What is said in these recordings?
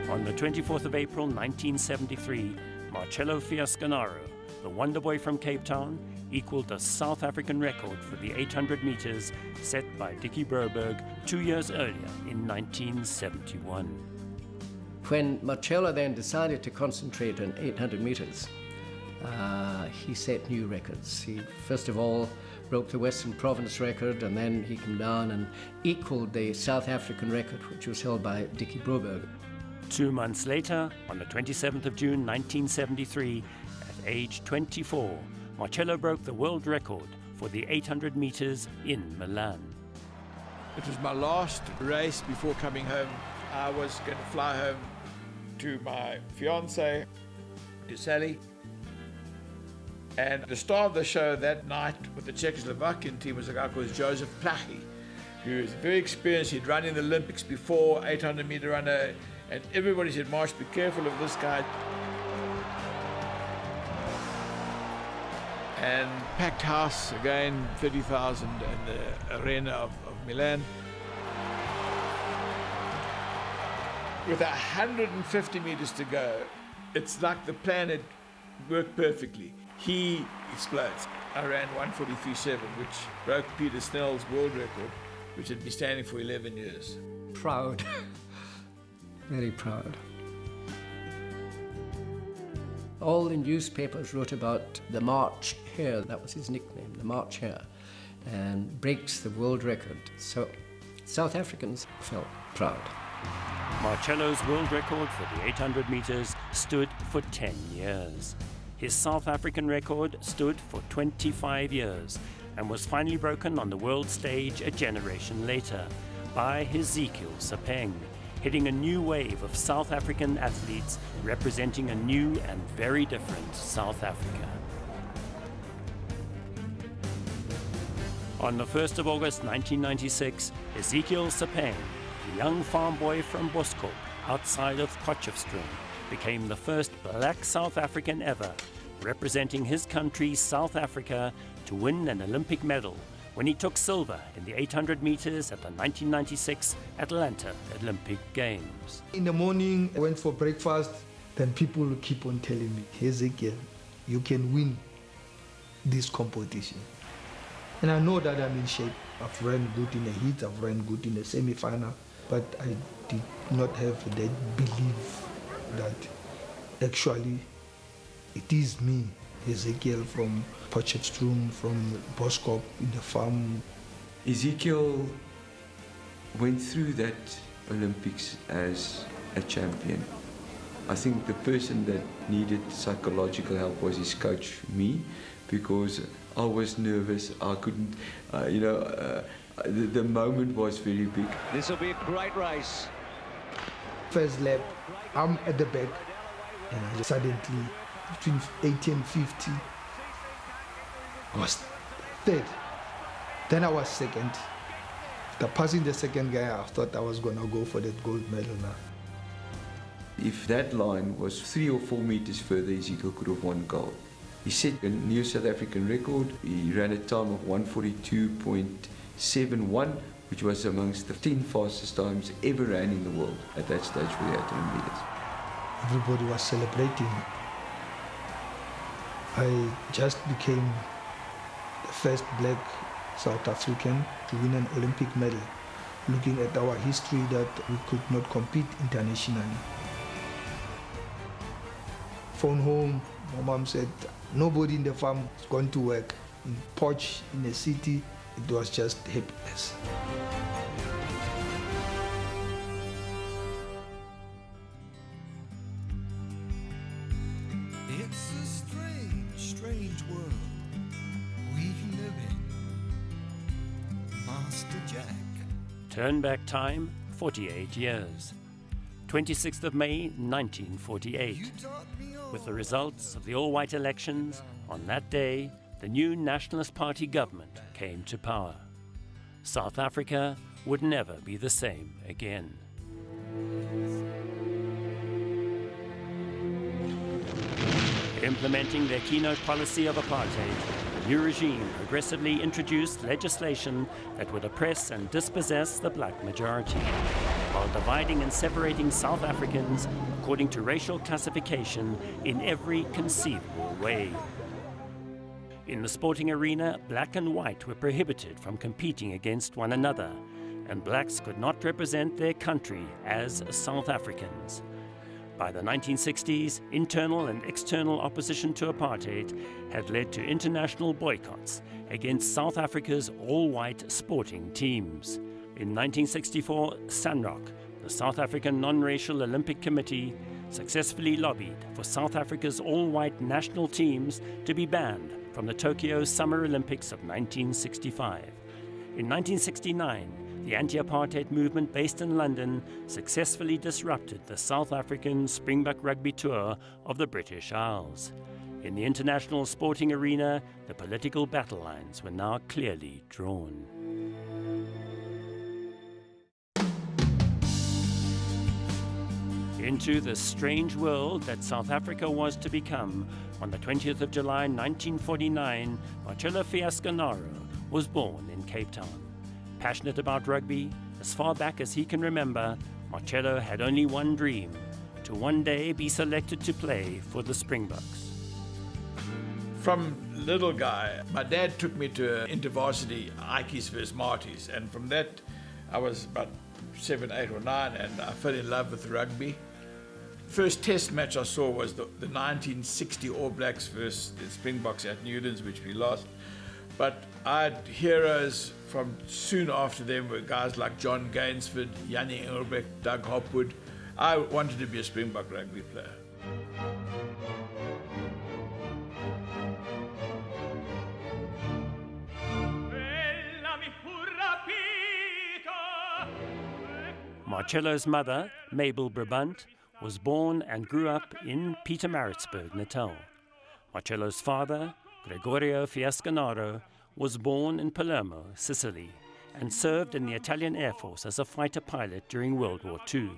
On the 24th of April 1973, Marcello Fiasconaro, the wonder boy from Cape Town, equaled the South African record for the 800 meters set by Dickie Broberg 2 years earlier in 1971. When Marcello then decided to concentrate on 800 meters, he set new records. He first of all broke the Western Province record, and then he came down and equaled the South African record, which was held by Dickie Broberg. 2 months later, on the 27th of June 1973, at age 24, Marcello broke the world record for the 800 meters in Milan. It was my last race before coming home. I was going to fly home to my fiancée, to Sally. And the star of the show that night with the Czechoslovakian team was a guy called Joseph Plachy, who was very experienced. He'd run in the Olympics before, 800-meter runner, and everybody said, "Marsh, be careful of this guy." And packed house again, 30,000 in the arena of Milan. With 150 meters to go, it's like the plan had worked perfectly. He explodes. I ran 1:43.7, which broke Peter Snell's world record, which had been standing for 11 years. Proud, very proud. All the newspapers wrote about the March Hare, that was his nickname, the March Hare, and breaks the world record. So South Africans felt proud. Marcello's world record for the 800 meters stood for 10 years. His South African record stood for 25 years and was finally broken on the world stage a generation later by Hezekiel Sepeng, hitting a new wave of South African athletes representing a new and very different South Africa. On the 1st of August 1996, Hezekiel Sepeng, a young farm boy from Boskop outside of Potchefstroom, became the first black South African ever, representing his country, South Africa, to win an Olympic medal when he took silver in the 800 meters at the 1996 Atlanta Olympic Games. In the morning, I went for breakfast, then people keep on telling me, "Hezekiel, you can win this competition." And I know that I'm in shape. I've run good in the heat, I've run good in the semi-final, but I did not have that belief that actually it is me, Hezekiel from Potchefstroom, from Boskop in the farm. Hezekiel went through that Olympics as a champion. I think the person that needed psychological help was his coach, me, because I was nervous. I couldn't, the moment was very big. This will be a great race. First lap, I'm at the back, and I just suddenly, between 80 and 50, I was third. Then I was second. After passing the second guy, I thought I was going to go for that gold medal now. If that line was 3 or 4 meters further, Hezekiel could have won gold. He set a new South African record. He ran a time of 1:42.71, which was amongst the 10 fastest times ever ran in the world at that stage for the 800 meters. Everybody was celebrating. I just became the first black South African to win an Olympic medal, looking at our history that we could not compete internationally. Phone home, my mom said, nobody in the farm is going to work. In Potch, in the city, it was just happiness. It's a strange, strange world we live in, Master Jack. Turn back time 48 years. 26th of May 1948. With the results of the all-white elections, on that day, the new Nationalist Party government came to power. South Africa would never be the same again. Implementing their keynote policy of apartheid, the new regime progressively introduced legislation that would oppress and dispossess the black majority. while dividing and separating South Africans according to racial classification in every conceivable way. In the sporting arena, black and white were prohibited from competing against one another, and blacks could not represent their country as South Africans. By the 1960s, internal and external opposition to apartheid had led to international boycotts against South Africa's all-white sporting teams. In 1964, SANROC, the South African Non-Racial Olympic Committee, successfully lobbied for South Africa's all-white national teams to be banned from the Tokyo Summer Olympics of 1965. In 1969, the anti-apartheid movement based in London successfully disrupted the South African Springbok rugby tour of the British Isles. In the international sporting arena, the political battle lines were now clearly drawn. Into the strange world that South Africa was to become, on the 20th of July 1949, Marcello Fiasconaro was born in Cape Town. Passionate about rugby, as far back as he can remember, Marcello had only one dream: to one day be selected to play for the Springboks. From little guy, my dad took me to InterVarsity Ikeys vs Marties, and from that I was about 7, 8 or 9, and I fell in love with rugby. First test match I saw was the 1960 All Blacks versus the Springboks at Newlands, which we lost. But I had heroes from soon after them were guys like John Gainsford, Jannie Engelbrecht, Doug Hopwood. I wanted to be a Springbok rugby player. Marcello's mother, Mabel Brabant, was born and grew up in Pietermaritzburg, Natal. Marcello's father, Gregorio Fiasconaro, was born in Palermo, Sicily, and served in the Italian Air Force as a fighter pilot during World War II.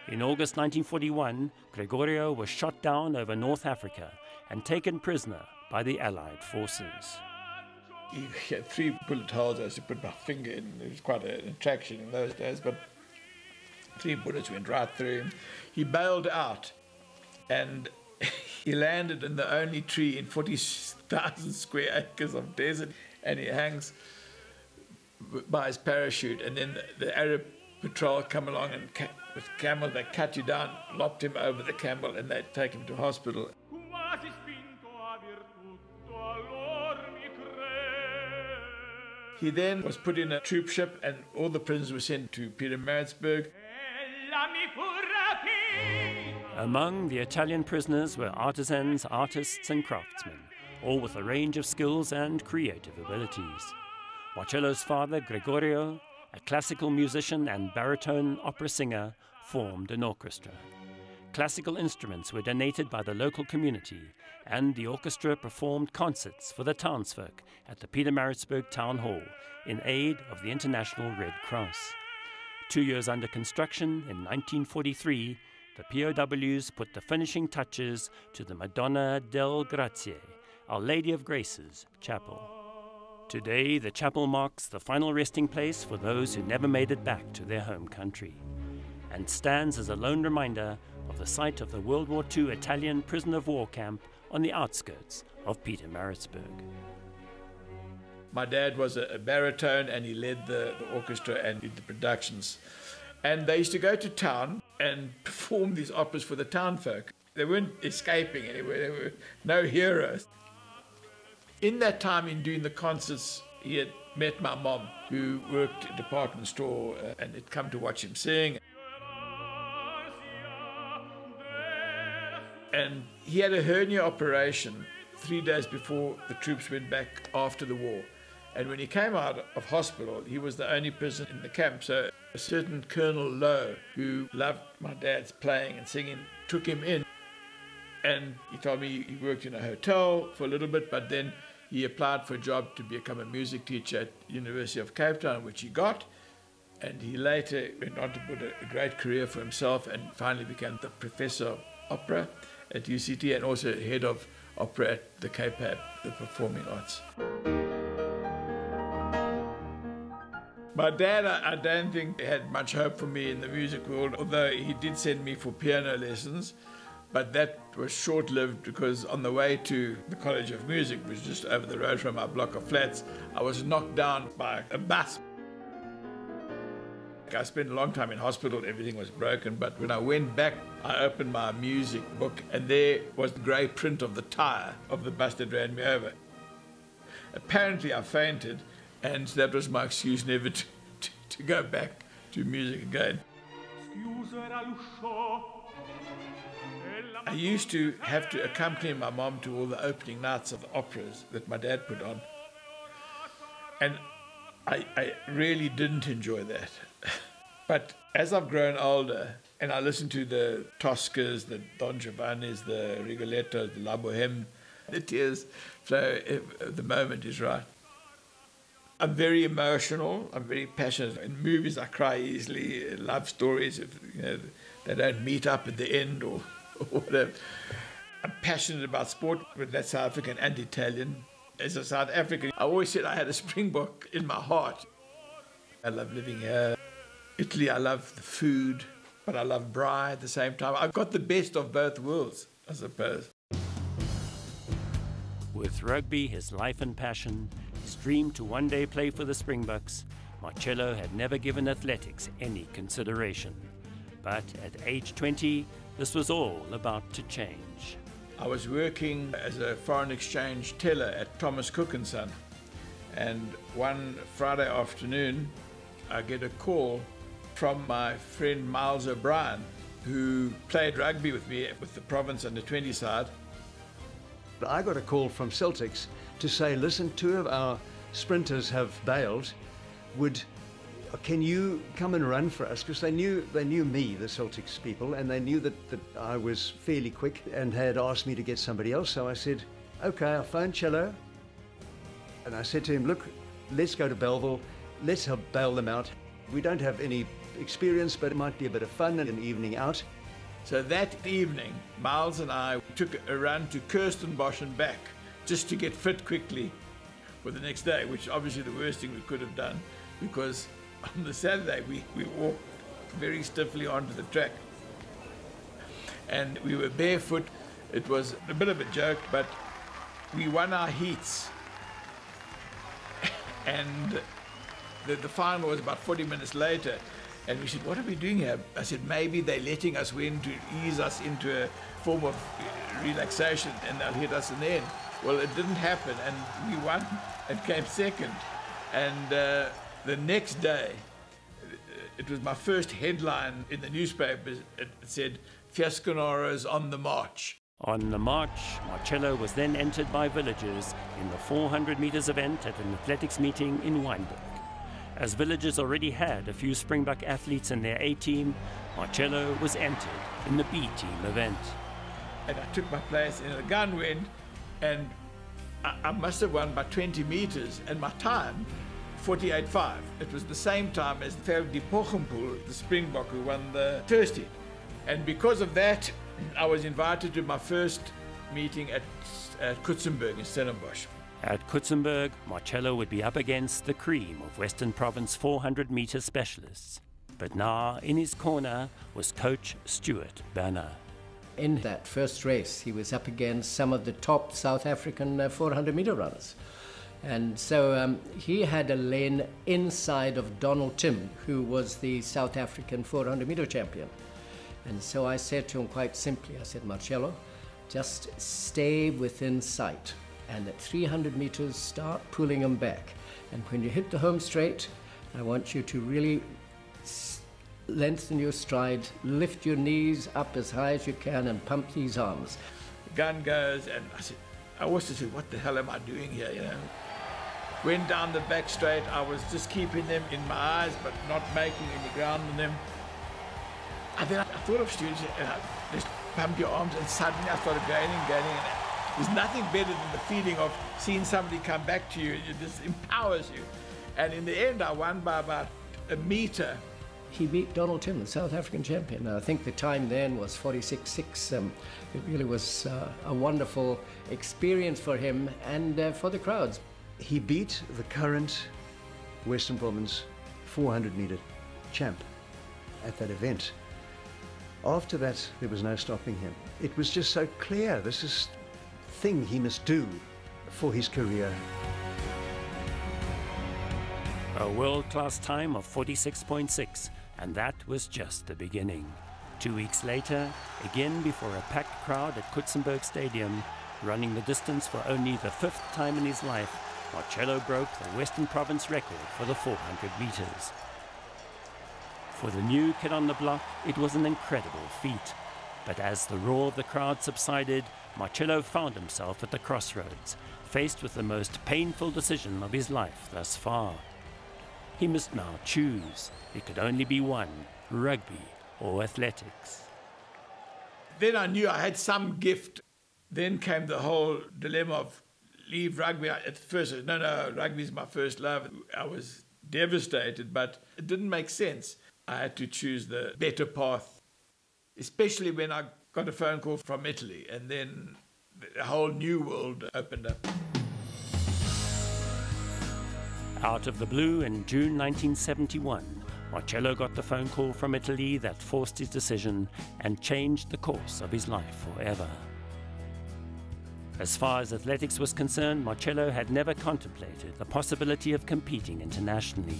In August 1941, Gregorio was shot down over North Africa and taken prisoner by the Allied forces. He had 3 bullet holes as to put my finger in. It was quite an attraction in those days, but 3 bullets went right through him. He bailed out, and he landed in the only tree in 40,000 square acres of desert, and he hangs by his parachute. And then the Arab patrol come along and with camel, they cut you down, lopped him over the camel, and they take him to hospital. He then was put in a troop ship, and all the prisoners were sent to Pietermaritzburg. Among the Italian prisoners were artisans, artists and craftsmen, all with a range of skills and creative abilities. Marcello's father, Gregorio, a classical musician and baritone opera singer, formed an orchestra. Classical instruments were donated by the local community, and the orchestra performed concerts for the townsfolk at the Pietermaritzburg Town Hall in aid of the International Red Cross. 2 years under construction, in 1943, the POWs put the finishing touches to the Madonna del Grazie, Our Lady of Grace's chapel. Today, the chapel marks the final resting place for those who never made it back to their home country, and stands as a lone reminder of the site of the World War II Italian prisoner of war camp on the outskirts of Pietermaritzburg. My dad was a baritone, and he led the orchestra and did the productions. And they used to go to town and perform these operas for the townfolk. They weren't escaping anywhere. There were no heroes. In that time, in doing the concerts, he had met my mom, who worked at a department store, and had come to watch him sing. And he had a hernia operation 3 days before the troops went back after the war. And when he came out of hospital, he was the only prisoner in the camp. So a certain Colonel Lowe, who loved my dad's playing and singing, took him in. And he told me he worked in a hotel for a little bit, but then he applied for a job to become a music teacher at the University of Cape Town, which he got. And he later went on to put a great career for himself, and finally became the professor of opera at UCT, and also head of opera at the Cape Town, the Performing Arts. My dad, I don't think had much hope for me in the music world, although he did send me for piano lessons. But that was short-lived because on the way to the College of Music, which was just over the road from our block of flats, I was knocked down by a bus. I spent a long time in hospital, everything was broken, but when I went back, I opened my music book and there was the grey print of the tyre of the bus that ran me over. Apparently I fainted, and that was my excuse never to go back to music again. I used to have to accompany my mom to all the opening nights of the operas that my dad put on. And I really didn't enjoy that. But as I've grown older and I listen to the Toscas, the Don Giovannis, the Rigolettos, the La Boheme, the tears flow if the moment is right. I'm very emotional, I'm very passionate. In movies I cry easily, love stories, if they don't meet up at the end or whatever. I'm passionate about sport, but that's South African and Italian. As a South African, I always said I had a Springbok in my heart. I love living here. Italy, I love the food, but I love braai at the same time. I've got the best of both worlds, I suppose. With rugby his life and passion, his dream to one day play for the Springboks, Marcello had never given athletics any consideration. But at age 20, this was all about to change. I was working as a foreign exchange teller at Thomas Cook & Son, and one Friday afternoon I get a call from my friend Miles O'Brien, who played rugby with me with the province under-20 side. I got a call from Celtics to say, listen, 2 of our sprinters have bailed. Can you come and run for us? Because they knew me, the Celtics people, and they knew that I was fairly quick and had asked me to get somebody else. So I said, okay, I'll phone Cello. And I said to him, look, let's go to Belleville. Let's help bail them out. We don't have any experience, but it might be a bit of fun and an evening out. So that evening, Miles and I took a run to Kirstenbosch and back, just to get fit quickly for the next day, which obviously the worst thing we could have done, because on the Saturday we walked very stiffly onto the track. And we were barefoot. It was a bit of a joke, but we won our heats. And the final was about 40 minutes later. And we said, what are we doing here? I said, maybe they're letting us win to ease us into a form of relaxation and they'll hit us in the end. Well, it didn't happen, and we won and came second. And the next day, it was my first headline in the newspapers. It said, Fiasconaro is on the march. On the march, Marcello was then entered by villagers in the 400 meters event at an athletics meeting in Wynberg. As villagers already had a few Springbok athletes in their A-team, Marcello was entered in the B-team event. And I took my place in the gun went, and I must have won by 20 meters, and my time, 48.5. It was the same time as Ferdi Pochempel, the Springbok who won the first heat. And because of that, I was invited to my first meeting at Kutzenberg in Stellenbosch. At Kutzenberg, Marcello would be up against the cream of Western Province 400-meter specialists. But now, in his corner, was coach Stuart Bernard. In that first race, he was up against some of the top South African 400-meter runners. And so he had a lane inside of Donald Tim, who was the South African 400-meter champion. And so I said to him quite simply, I said, Marcello, just stay within sight. And at 300 meters, start pulling them back. And when you hit the home straight, I want you to really lengthen your stride, lift your knees up as high as you can, and pump these arms. The gun goes, and I also said, what the hell am I doing here, you know? Went down the back straight. I was just keeping them in my eyes, but not making any ground on them. And then I thought of students, just pump your arms, and suddenly I started gaining. There's nothing better than the feeling of seeing somebody come back to you. It just empowers you. And in the end, I won by about a meter. He beat Donald Tim, the South African champion. I think the time then was 46.6. It really was a wonderful experience for him and for the crowds. He beat the current Western Province 400-meter champ at that event. After that, there was no stopping him. It was just so clear, this is the thing he must do for his career. A world-class time of 46.6, and that was just the beginning. 2 weeks later, again before a packed crowd at Kutsenberg Stadium, running the distance for only the 5th time in his life, Marcello broke the Western Province record for the 400 meters. For the new kid on the block, it was an incredible feat. But as the roar of the crowd subsided, Marcello found himself at the crossroads, faced with the most painful decision of his life thus far. He must now choose. It could only be one, rugby or athletics. Then I knew I had some gift. Then came the whole dilemma of leave rugby. At first, I said, no, rugby is my first love. I was devastated, but it didn't make sense. I had to choose the better path, especially when I got a phone call from Italy, and then a whole new world opened up. Out of the blue in June 1971, Marcello got the phone call from Italy that forced his decision and changed the course of his life forever. As far as athletics was concerned, Marcello had never contemplated the possibility of competing internationally.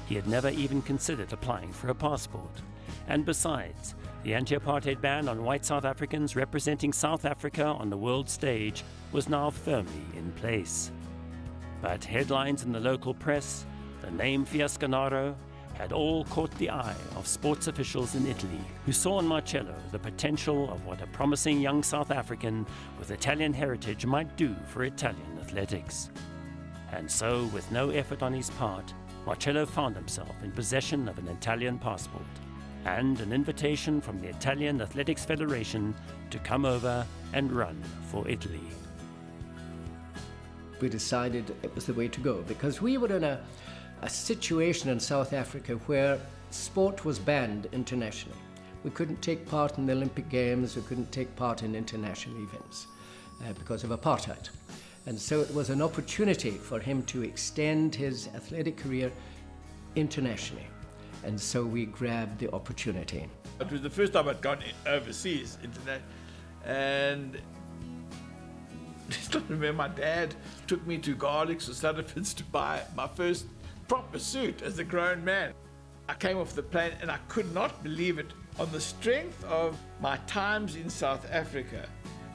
He had never even considered applying for a passport. And besides, the anti-apartheid ban on white South Africans representing South Africa on the world stage was now firmly in place. But headlines in the local press, the name Fiasconaro, had all caught the eye of sports officials in Italy, who saw in Marcello the potential of what a promising young South African with Italian heritage might do for Italian athletics. And so, with no effort on his part, Marcello found himself in possession of an Italian passport and an invitation from the Italian Athletics Federation to come over and run for Italy. We decided it was the way to go because we were in a situation in South Africa where sport was banned internationally. We couldn't take part in the Olympic Games, we couldn't take part in international events because of apartheid. And so it was an opportunity for him to extend his athletic career internationally. And so we grabbed the opportunity. It was the first time I'd gone overseas, and I still remember my dad took me to Garlics or Sutherland's to buy my first proper suit as a grown man. I came off the plane and I could not believe it. On the strength of my times in South Africa,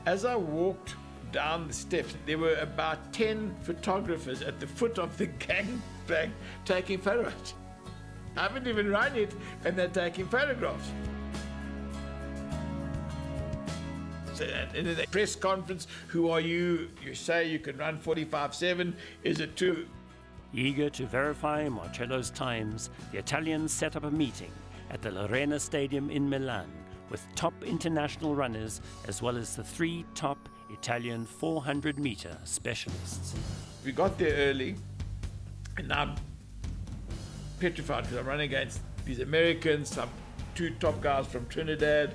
as I walked down the steps, there were about 10 photographers at the foot of the gangplank taking photographs. I haven't even run it and they're taking photographs. So in the press conference, who are you? You say you can run 45.7. Is it true? Eager to verify Marcello's times, the Italians set up a meeting at the Lorena Stadium in Milan with top international runners as well as the 3 top Italian 400-meter specialists. We got there early, and I'm petrified because I'm running against these Americans, some 2 top guys from Trinidad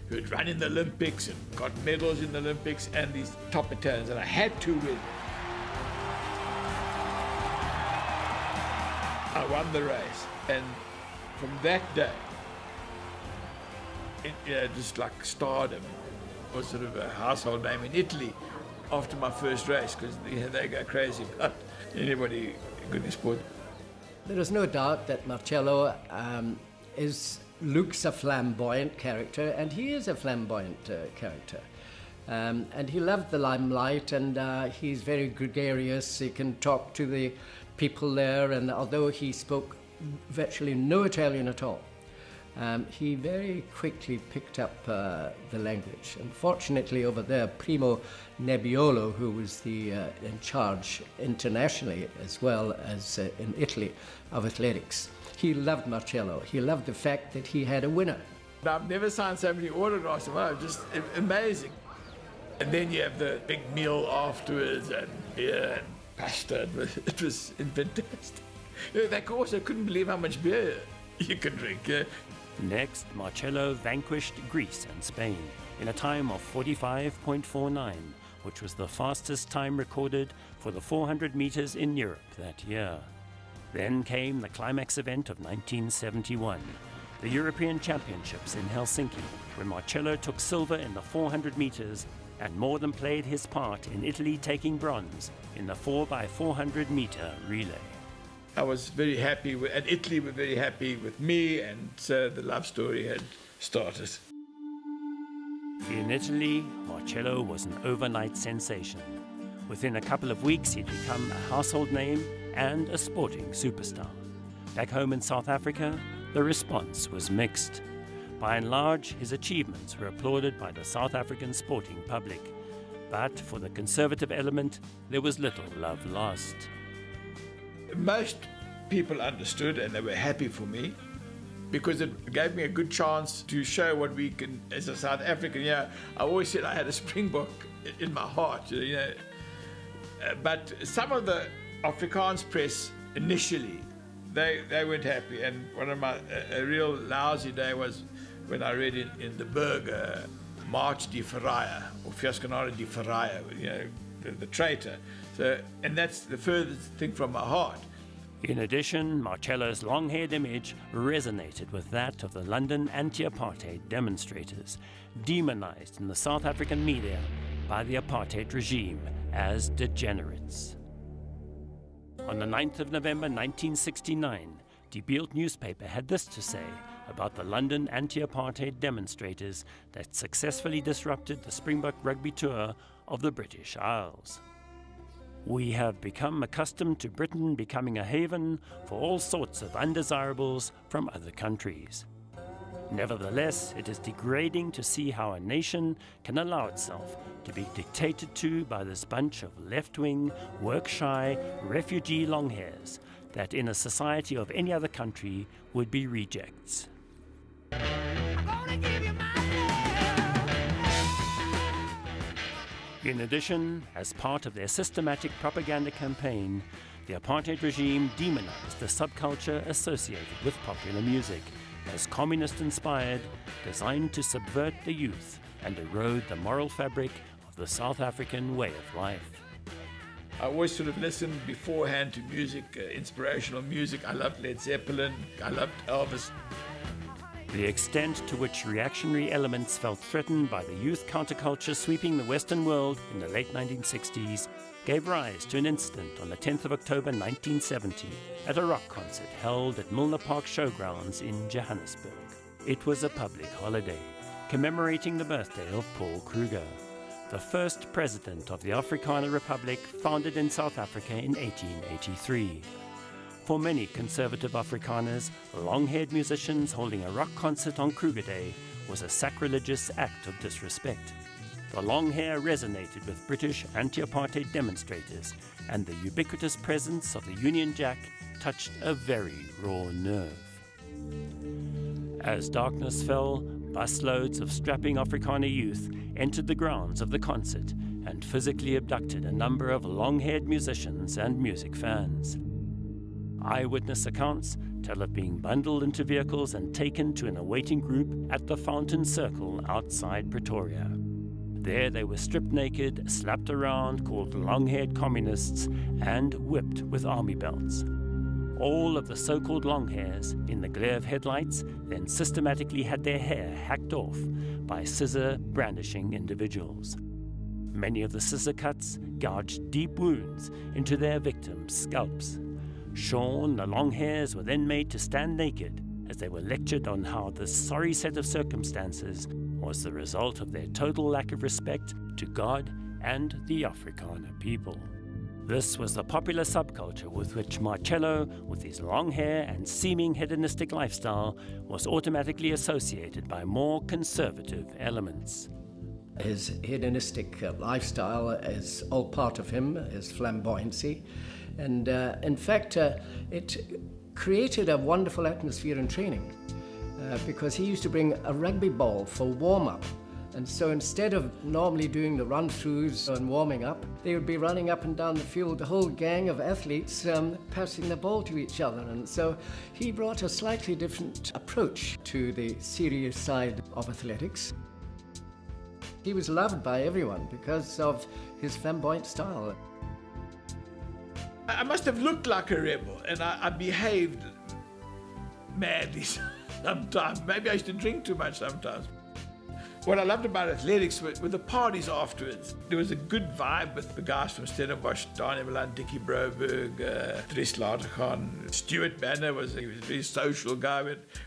who had run in the Olympics and got medals in the Olympics, and these top Italians, and I had to win. I won the race, and from that day, just like stardom was sort of a household name in Italy after my first race, because they go crazy about anybody good in sport. There is no doubt that Marcello looks a flamboyant character, and he is a flamboyant character. And he loved the limelight, and he's very gregarious. He can talk to the people there, and although he spoke virtually no Italian at all, he very quickly picked up the language. Unfortunately, over there, Primo Nebbiolo, who was in charge internationally as well as in Italy of athletics, he loved Marcello. He loved the fact that he had a winner. I've never signed so many autographs. Wow, just amazing. And then you have the big meal afterwards, and beer and pasta. It was fantastic. They also couldn't believe how much beer you could drink. Next, Marcello vanquished Greece and Spain in a time of 45.49, which was the fastest time recorded for the 400 meters in Europe that year. Then came the climax event of 1971, the European Championships in Helsinki, when Marcello took silver in the 400 meters and more than played his part in Italy taking bronze in the 4x400 meter relay. I was very happy, and Italy were very happy with me, and so the love story had started. In Italy, Marcello was an overnight sensation. Within a couple of weeks, he'd become a household name and a sporting superstar. Back home in South Africa, the response was mixed. By and large, his achievements were applauded by the South African sporting public. But for the conservative element, there was little love lost. Most people understood, and they were happy for me, because it gave me a good chance to show what we can, as a South African. I always said I had a Springbok in my heart, but some of the Afrikaans press initially, they weren't happy, and one of my a real lousy day was when I read in the Berg, March die Verraaier, or Fiasconaro die Verraaier, the traitor. So, and that's the furthest thing from my heart. In addition, Marcello's long-haired image resonated with that of the London anti-apartheid demonstrators, demonized in the South African media by the apartheid regime as degenerates. On the 9th of November 1969, Die Beeld newspaper had this to say about the London anti-apartheid demonstrators that successfully disrupted the Springbok rugby tour of the British Isles. We have become accustomed to Britain becoming a haven for all sorts of undesirables from other countries. Nevertheless, it is degrading to see how a nation can allow itself to be dictated to by this bunch of left-wing, work-shy, refugee longhairs that in a society of any other country would be rejects. In addition, as part of their systematic propaganda campaign, the apartheid regime demonized the subculture associated with popular music as communist-inspired, designed to subvert the youth and erode the moral fabric of the South African way of life. I always sort of listened beforehand to music, inspirational music. I loved Led Zeppelin, I loved Elvis. The extent to which reactionary elements felt threatened by the youth counterculture sweeping the Western world in the late 1960s gave rise to an incident on the 10th of October 1970 at a rock concert held at Milner Park Showgrounds in Johannesburg. It was a public holiday, commemorating the birthday of Paul Kruger, the first president of the Afrikaner Republic founded in South Africa in 1883. For many conservative Afrikaners, long-haired musicians holding a rock concert on Kruger Day was a sacrilegious act of disrespect. The long hair resonated with British anti-apartheid demonstrators, and the ubiquitous presence of the Union Jack touched a very raw nerve. As darkness fell, busloads of strapping Afrikaner youth entered the grounds of the concert and physically abducted a number of long-haired musicians and music fans. Eyewitness accounts tell of being bundled into vehicles and taken to an awaiting group at the Fountain Circle outside Pretoria. There they were stripped naked, slapped around, called long-haired communists, and whipped with army belts. All of the so-called longhairs, in the glare of headlights, then systematically had their hair hacked off by scissor-brandishing individuals. Many of the scissor cuts gouged deep wounds into their victims' scalps. Shorn, the long hairs were then made to stand naked as they were lectured on how this sorry set of circumstances was the result of their total lack of respect to God and the Afrikaner people. This was the popular subculture with which Marcello, with his long hair and seeming hedonistic lifestyle, was automatically associated by more conservative elements. His hedonistic lifestyle is all part of him, his flamboyancy. And in fact, it created a wonderful atmosphere in training because he used to bring a rugby ball for warm-up. And so instead of normally doing the run-throughs and warming up, they would be running up and down the field, the whole gang of athletes passing the ball to each other. And so he brought a slightly different approach to the serious side of athletics. He was loved by everyone because of his flamboyant style. I must have looked like a rebel, and I behaved madly sometimes. Maybe I used to drink too much sometimes. What I loved about athletics were the parties afterwards. There was a good vibe with the guys from Stellenbosch, Milan, Dickie Broberg, Dries Latergan. Stuart Banner was a very social guy.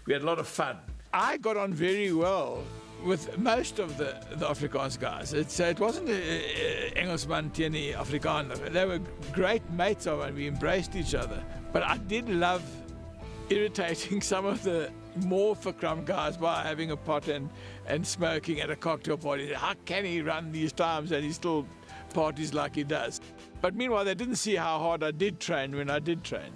We had a lot of fun. I got on very well with most of the Afrikaans guys. It wasn't Engelsman teen die Afrikaner. They were great mates of us, and we embraced each other. But I did love irritating some of the more verkrampt guys by having a pot and smoking at a cocktail party. How can he run these times and he still parties like he does? But meanwhile, they didn't see how hard I did train when I did train.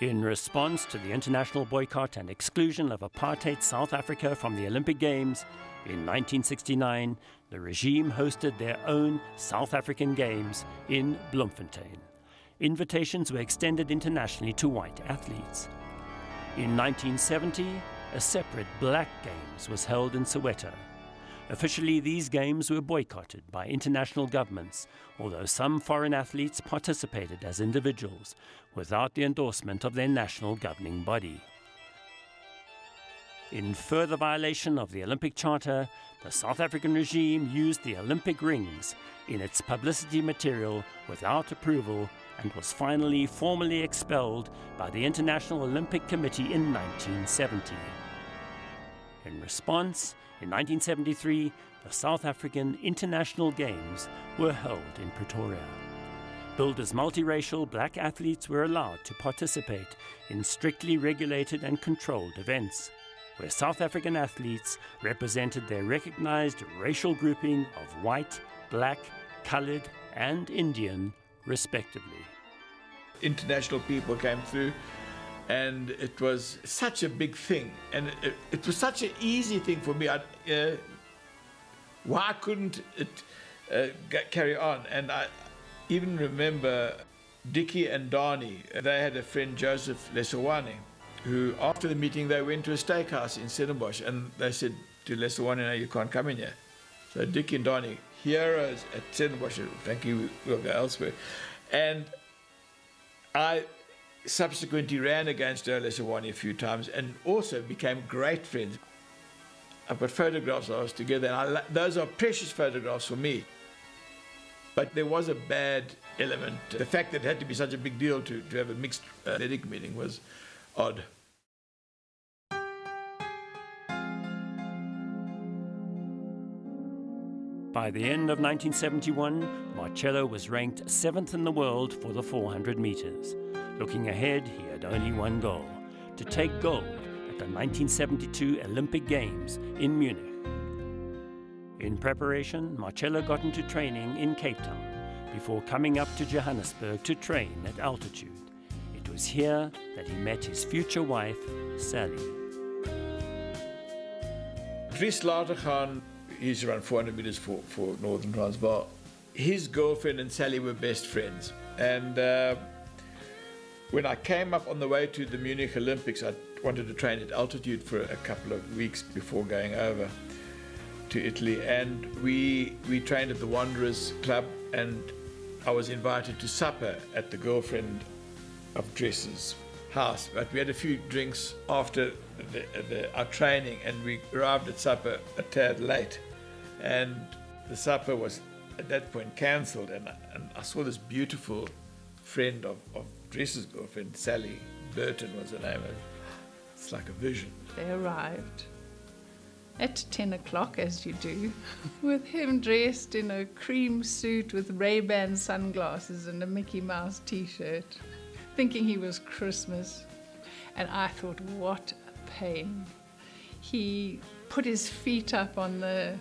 In response to the international boycott and exclusion of apartheid South Africa from the Olympic Games, in 1969, the regime hosted their own South African Games in Bloemfontein. Invitations were extended internationally to white athletes. In 1970, a separate Black Games was held in Soweto. Officially, these games were boycotted by international governments, although some foreign athletes participated as individuals without the endorsement of their national governing body. In further violation of the Olympic Charter, the South African regime used the Olympic rings in its publicity material without approval and was finally formally expelled by the International Olympic Committee in 1970. In response, in 1973, the South African International Games were held in Pretoria. Billed as multiracial, black athletes were allowed to participate in strictly regulated and controlled events, where South African athletes represented their recognized racial grouping of white, black, colored, and Indian, respectively. International people came through, and it was such a big thing, and it was such an easy thing for me. Why couldn't it carry on? And I even remember Dickie and Donnie. They had a friend, Joseph Lesawani, who after the meeting they went to a steakhouse in Stellenbosch, and they said to Lesawani, "No, you can't come in here." So Dickie and Donnie, heroes at Stellenbosch, thank you, we'll go elsewhere. And I subsequently ran against Lesawani a few times and also became great friends. I've got photographs of us together, and those are precious photographs for me. But there was a bad element. The fact that it had to be such a big deal to have a mixed athletic meeting was odd. By the end of 1971, Marcello was ranked 7th in the world for the 400 meters. Looking ahead, he had only one goal: to take gold at the 1972 Olympic Games in Munich. In preparation, Marcello got into training in Cape Town before coming up to Johannesburg to train at altitude. It was here that he met his future wife, Sally. Dries Latergan, he's around 400 meters for Northern Transvaal. His girlfriend and Sally were best friends. And when I came up on the way to the Munich Olympics, I wanted to train at altitude for a couple of weeks before going over to Italy. And we trained at the Wanderers Club, and I was invited to supper at the girlfriend of Dries's house. But we had a few drinks after our training, and we arrived at supper a tad late. And the supper was at that point cancelled, and I saw this beautiful friend of Dries's girlfriend, Sally Burton was her name. It's like a vision. They arrived at 10 o'clock, as you do, with him dressed in a cream suit with Ray-Ban sunglasses and a Mickey Mouse t-shirt, thinking he was Christmas. And I thought, what a pain. He put his feet up on the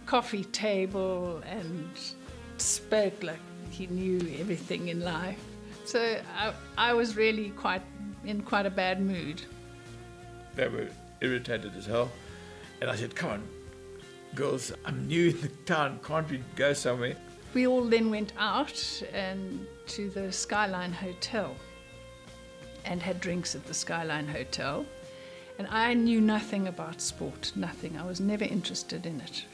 coffee table and spoke like he knew everything in life. So I was really in quite a bad mood. They were irritated as hell. And I said, "Come on, girls, I'm new in the town, can't we go somewhere?" We all then went out and to the Skyline Hotel and had drinks at the Skyline Hotel. And I knew nothing about sport, nothing. I was never interested in it.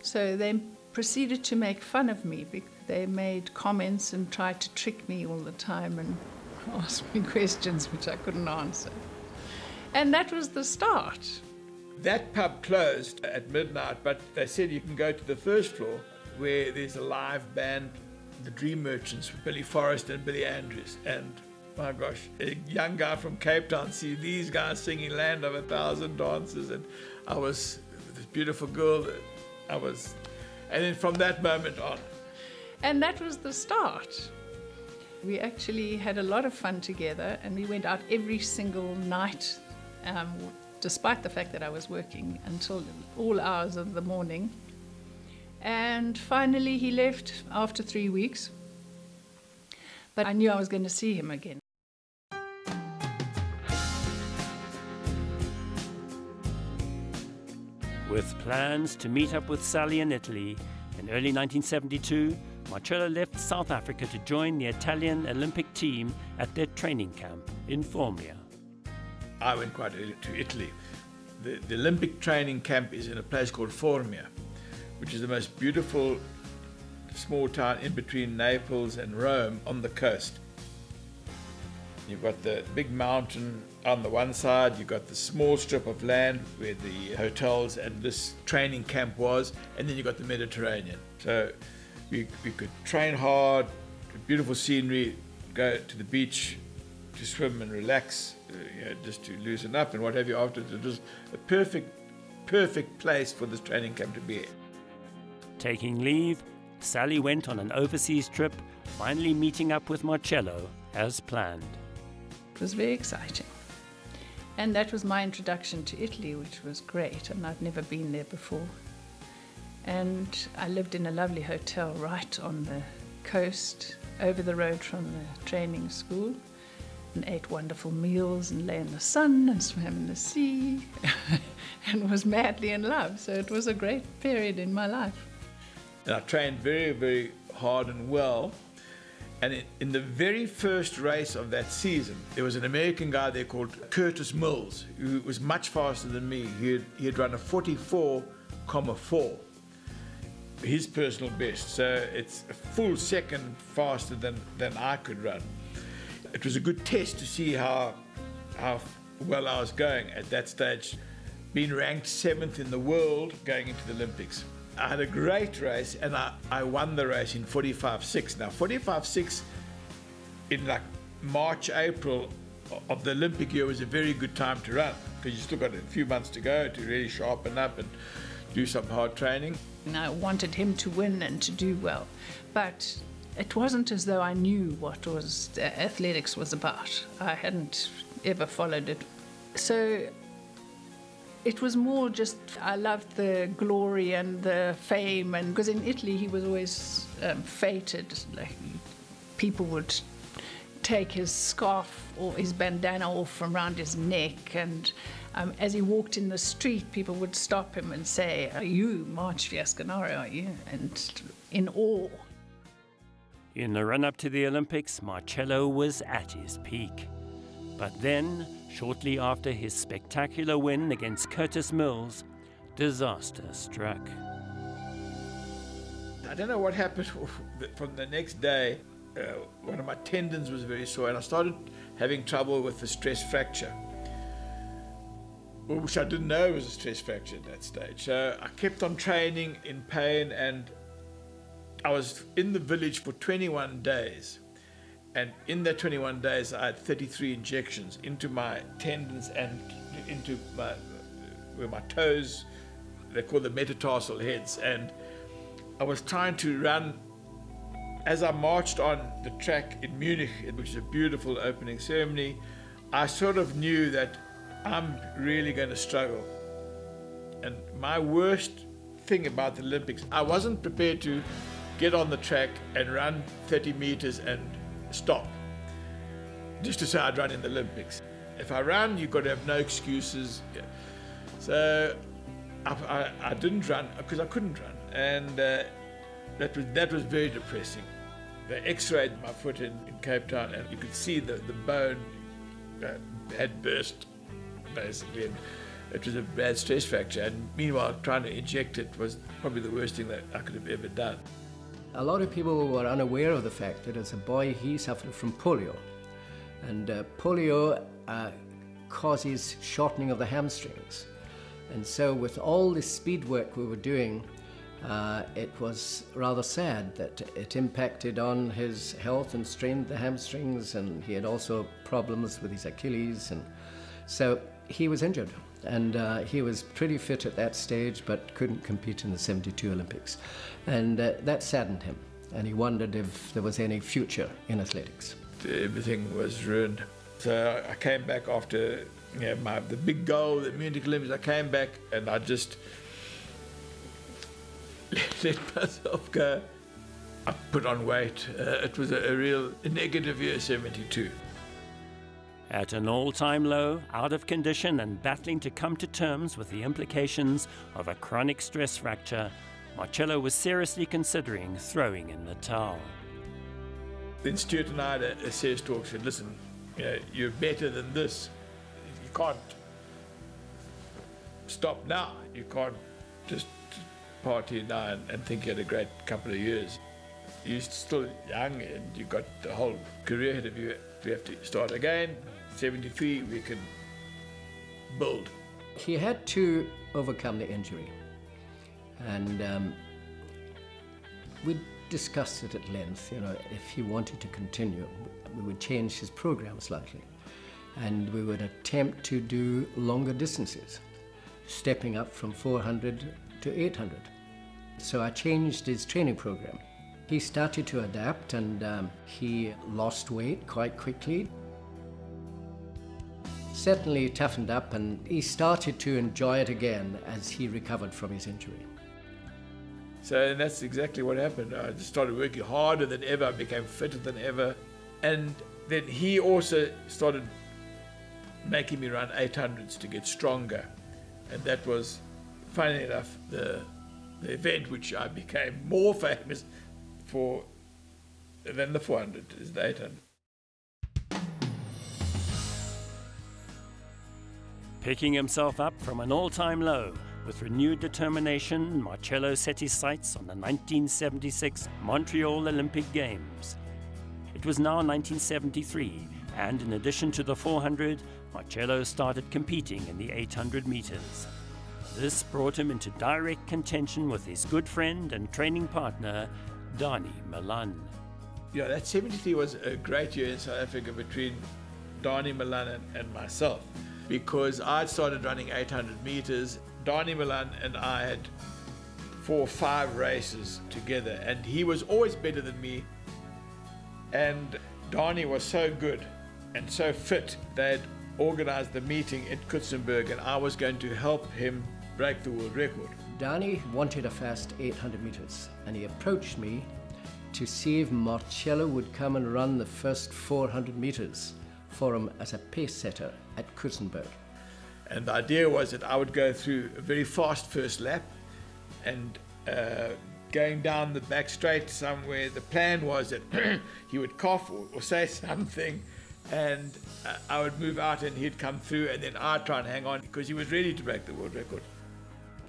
So they proceeded to make fun of me. They made comments and tried to trick me all the time and ask me questions which I couldn't answer. And that was the start. That pub closed at midnight, but they said you can go to the first floor where there's a live band, the Dream Merchants, Billy Forrest and Billy Andrews. And my gosh, a young guy from Cape Town, see these guys singing Land of 1,000 Dances, and I was this beautiful girl. And then from that moment on. And that was the start. We actually had a lot of fun together, and we went out every single night, despite the fact that I was working until all hours of the morning. And finally he left after 3 weeks, but I knew I was going to see him again. With plans to meet up with Sally in Italy, in early 1972, Marcello left South Africa to join the Italian Olympic team at their training camp in Formia. I went quite early to Italy. The Olympic training camp is in a place called Formia, which is the most beautiful small town in between Naples and Rome on the coast. You've got the big mountain on the one side, you've got the small strip of land where the hotels and this training camp was, and then you've got the Mediterranean. So we could train hard, beautiful scenery, go to the beach to swim and relax, just to loosen up and what have you after. It was a perfect place for this training camp to be. Taking leave, Sally went on an overseas trip, finally meeting up with Marcello as planned. It was very exciting. And that was my introduction to Italy, which was great, and I'd never been there before. And I lived in a lovely hotel right on the coast, over the road from the training school, and ate wonderful meals and lay in the sun and swam in the sea and was madly in love. So it was a great period in my life. And I trained very, very hard and well. And in the very first race of that season, there was an American guy there called Curtis Mills, who was much faster than me. He had run a 44,4, his personal best. So it's a full second faster than I could run. It was a good test to see how well I was going at that stage, being ranked 7th in the world going into the Olympics. I had a great race, and I won the race in 45.6. Now, 45.6 in like March, April of the Olympic year was a very good time to run, because you still got a few months to go to really sharpen up and do some hard training. And I wanted him to win and to do well, but it wasn't as though I knew what athletics was about. I hadn't ever followed it. So it was more just, I loved the glory and the fame, and because in Italy he was always feted. Like, people would take his scarf or his bandana off from around his neck, and as he walked in the street, people would stop him and say, "Are you Marcello Fiasconaro, are you?" And in awe. In the run-up to the Olympics, Marcello was at his peak. But then, shortly after his spectacular win against Curtis Mills, disaster struck. I don't know what happened from the next day. One of my tendons was very sore, and I started having trouble with the stress fracture, which I didn't know was a stress fracture at that stage. So I kept on training in pain, and I was in the village for 21 days. And in that 21 days, I had 33 injections into my tendons and into where my toes, they call the metatarsal heads. And I was trying to run. As I marched on the track in Munich, which is a beautiful opening ceremony, I sort of knew that I'm really going to struggle. And my worst thing about the Olympics, I wasn't prepared to get on the track and run 30 meters and stop, just to say I'd run in the Olympics. If I ran, you've got to have no excuses. Yeah. So I didn't run because I couldn't run, and that was very depressing. They x-rayed my foot in Cape Town, and you could see the bone had burst, basically, It was a bad stress fracture, and meanwhile trying to inject it was probably the worst thing that I could have ever done. A lot of people were unaware of the fact that as a boy he suffered from polio. And polio causes shortening of the hamstrings. And so with all the speed work we were doing, it was rather sad that it impacted on his health and strained the hamstrings, and he had also problems with his Achilles, and so he was injured. And he was pretty fit at that stage, but couldn't compete in the '72 Olympics. And that saddened him, and he wondered if there was any future in athletics. Everything was ruined. So I came back after the big goal, the Munich Olympics. I came back and I just let myself go. I put on weight. It was a real negative year, '72. At an all-time low, out of condition and battling to come to terms with the implications of a chronic stress fracture, Marcello was seriously considering throwing in the towel. Then Stuart and I had a serious talk. Said, listen, you're better than this. You can't stop now. You can't just party now and think you had a great couple of years. You're still young and you've got the whole career ahead of you. We have to start again. 73, we can build. He had to overcome the injury, and we discussed it at length. If he wanted to continue, we would change his program slightly, and we would attempt to do longer distances, stepping up from 400 to 800. So I changed his training program. He started to adapt, and he lost weight quite quickly. Certainly toughened up, and he started to enjoy it again as he recovered from his injury. So that's exactly what happened. I just started working harder than ever. I became fitter than ever. And then he also started making me run 800s to get stronger. And that was, funny enough, the event which I became more famous for than the 400 is the 800. Picking himself up from an all-time low, with renewed determination, Marcello set his sights on the 1976 Montreal Olympic Games. It was now 1973, and in addition to the 400, Marcello started competing in the 800 meters. This brought him into direct contention with his good friend and training partner, Milan. That 73 was a great year in South Africa between Milan and myself, because I'd started running 800 meters. Milan and I had 4 or 5 races together, and he was always better than me. And Donnie was so good and so fit, they'd organized the meeting at Kutsenberg, and I was going to help him break the world record. Donnie wanted a fast 800 meters, and he approached me to see if Marcello would come and run the first 400 meters for him as a pace setter at Kutsenberg. And the idea was that I would go through a very fast first lap, and going down the back straight somewhere, the plan was that he would cough or say something, and I would move out and he'd come through, and then I'd try and hang on because he was ready to break the world record.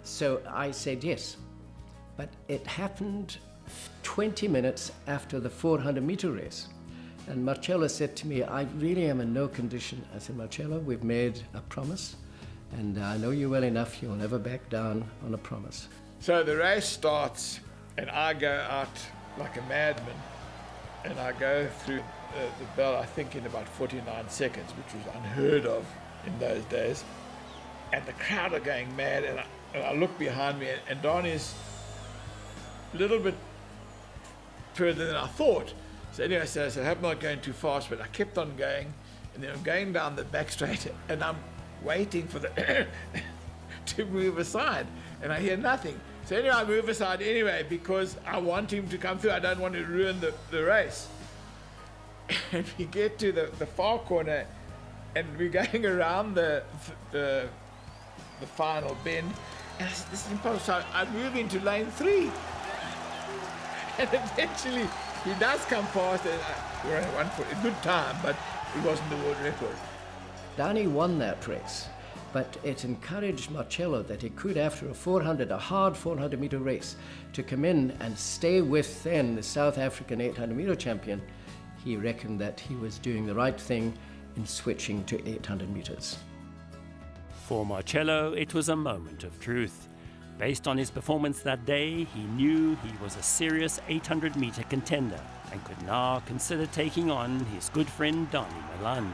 So I said yes, but it happened 20 minutes after the 400-meter race. And Marcello said to me, I really am in no condition. I said, Marcello, we've made a promise, and I know you well enough, you'll never back down on a promise. So the race starts, and I go out like a madman, and I go through the bell, I think in about 49 seconds, which was unheard of in those days. And the crowd are going mad, and I look behind me, and Donnie's a little bit further than I thought. So anyway, I said, I hope I'm not going too fast, but I kept on going, and then I'm going down the back straight, and I'm waiting for the to move aside, and I hear nothing. So anyway, I move aside anyway, because I want him to come through. I don't want to ruin the race. And we get to the far corner, and we're going around the final bend, and I said, this is impossible. So I move into lane 3, and eventually he does come past, and we won for a good time, but it wasn't the world record. Donnie won that race, But it encouraged Marcello that he could, after a hard 400-meter race, to come in and stay with then the South African 800-meter champion. He reckoned that he was doing the right thing in switching to 800 meters. For Marcello, it was a moment of truth. Based on his performance that day, he knew he was a serious 800-meter contender and could now consider taking on his good friend Donnie Milan.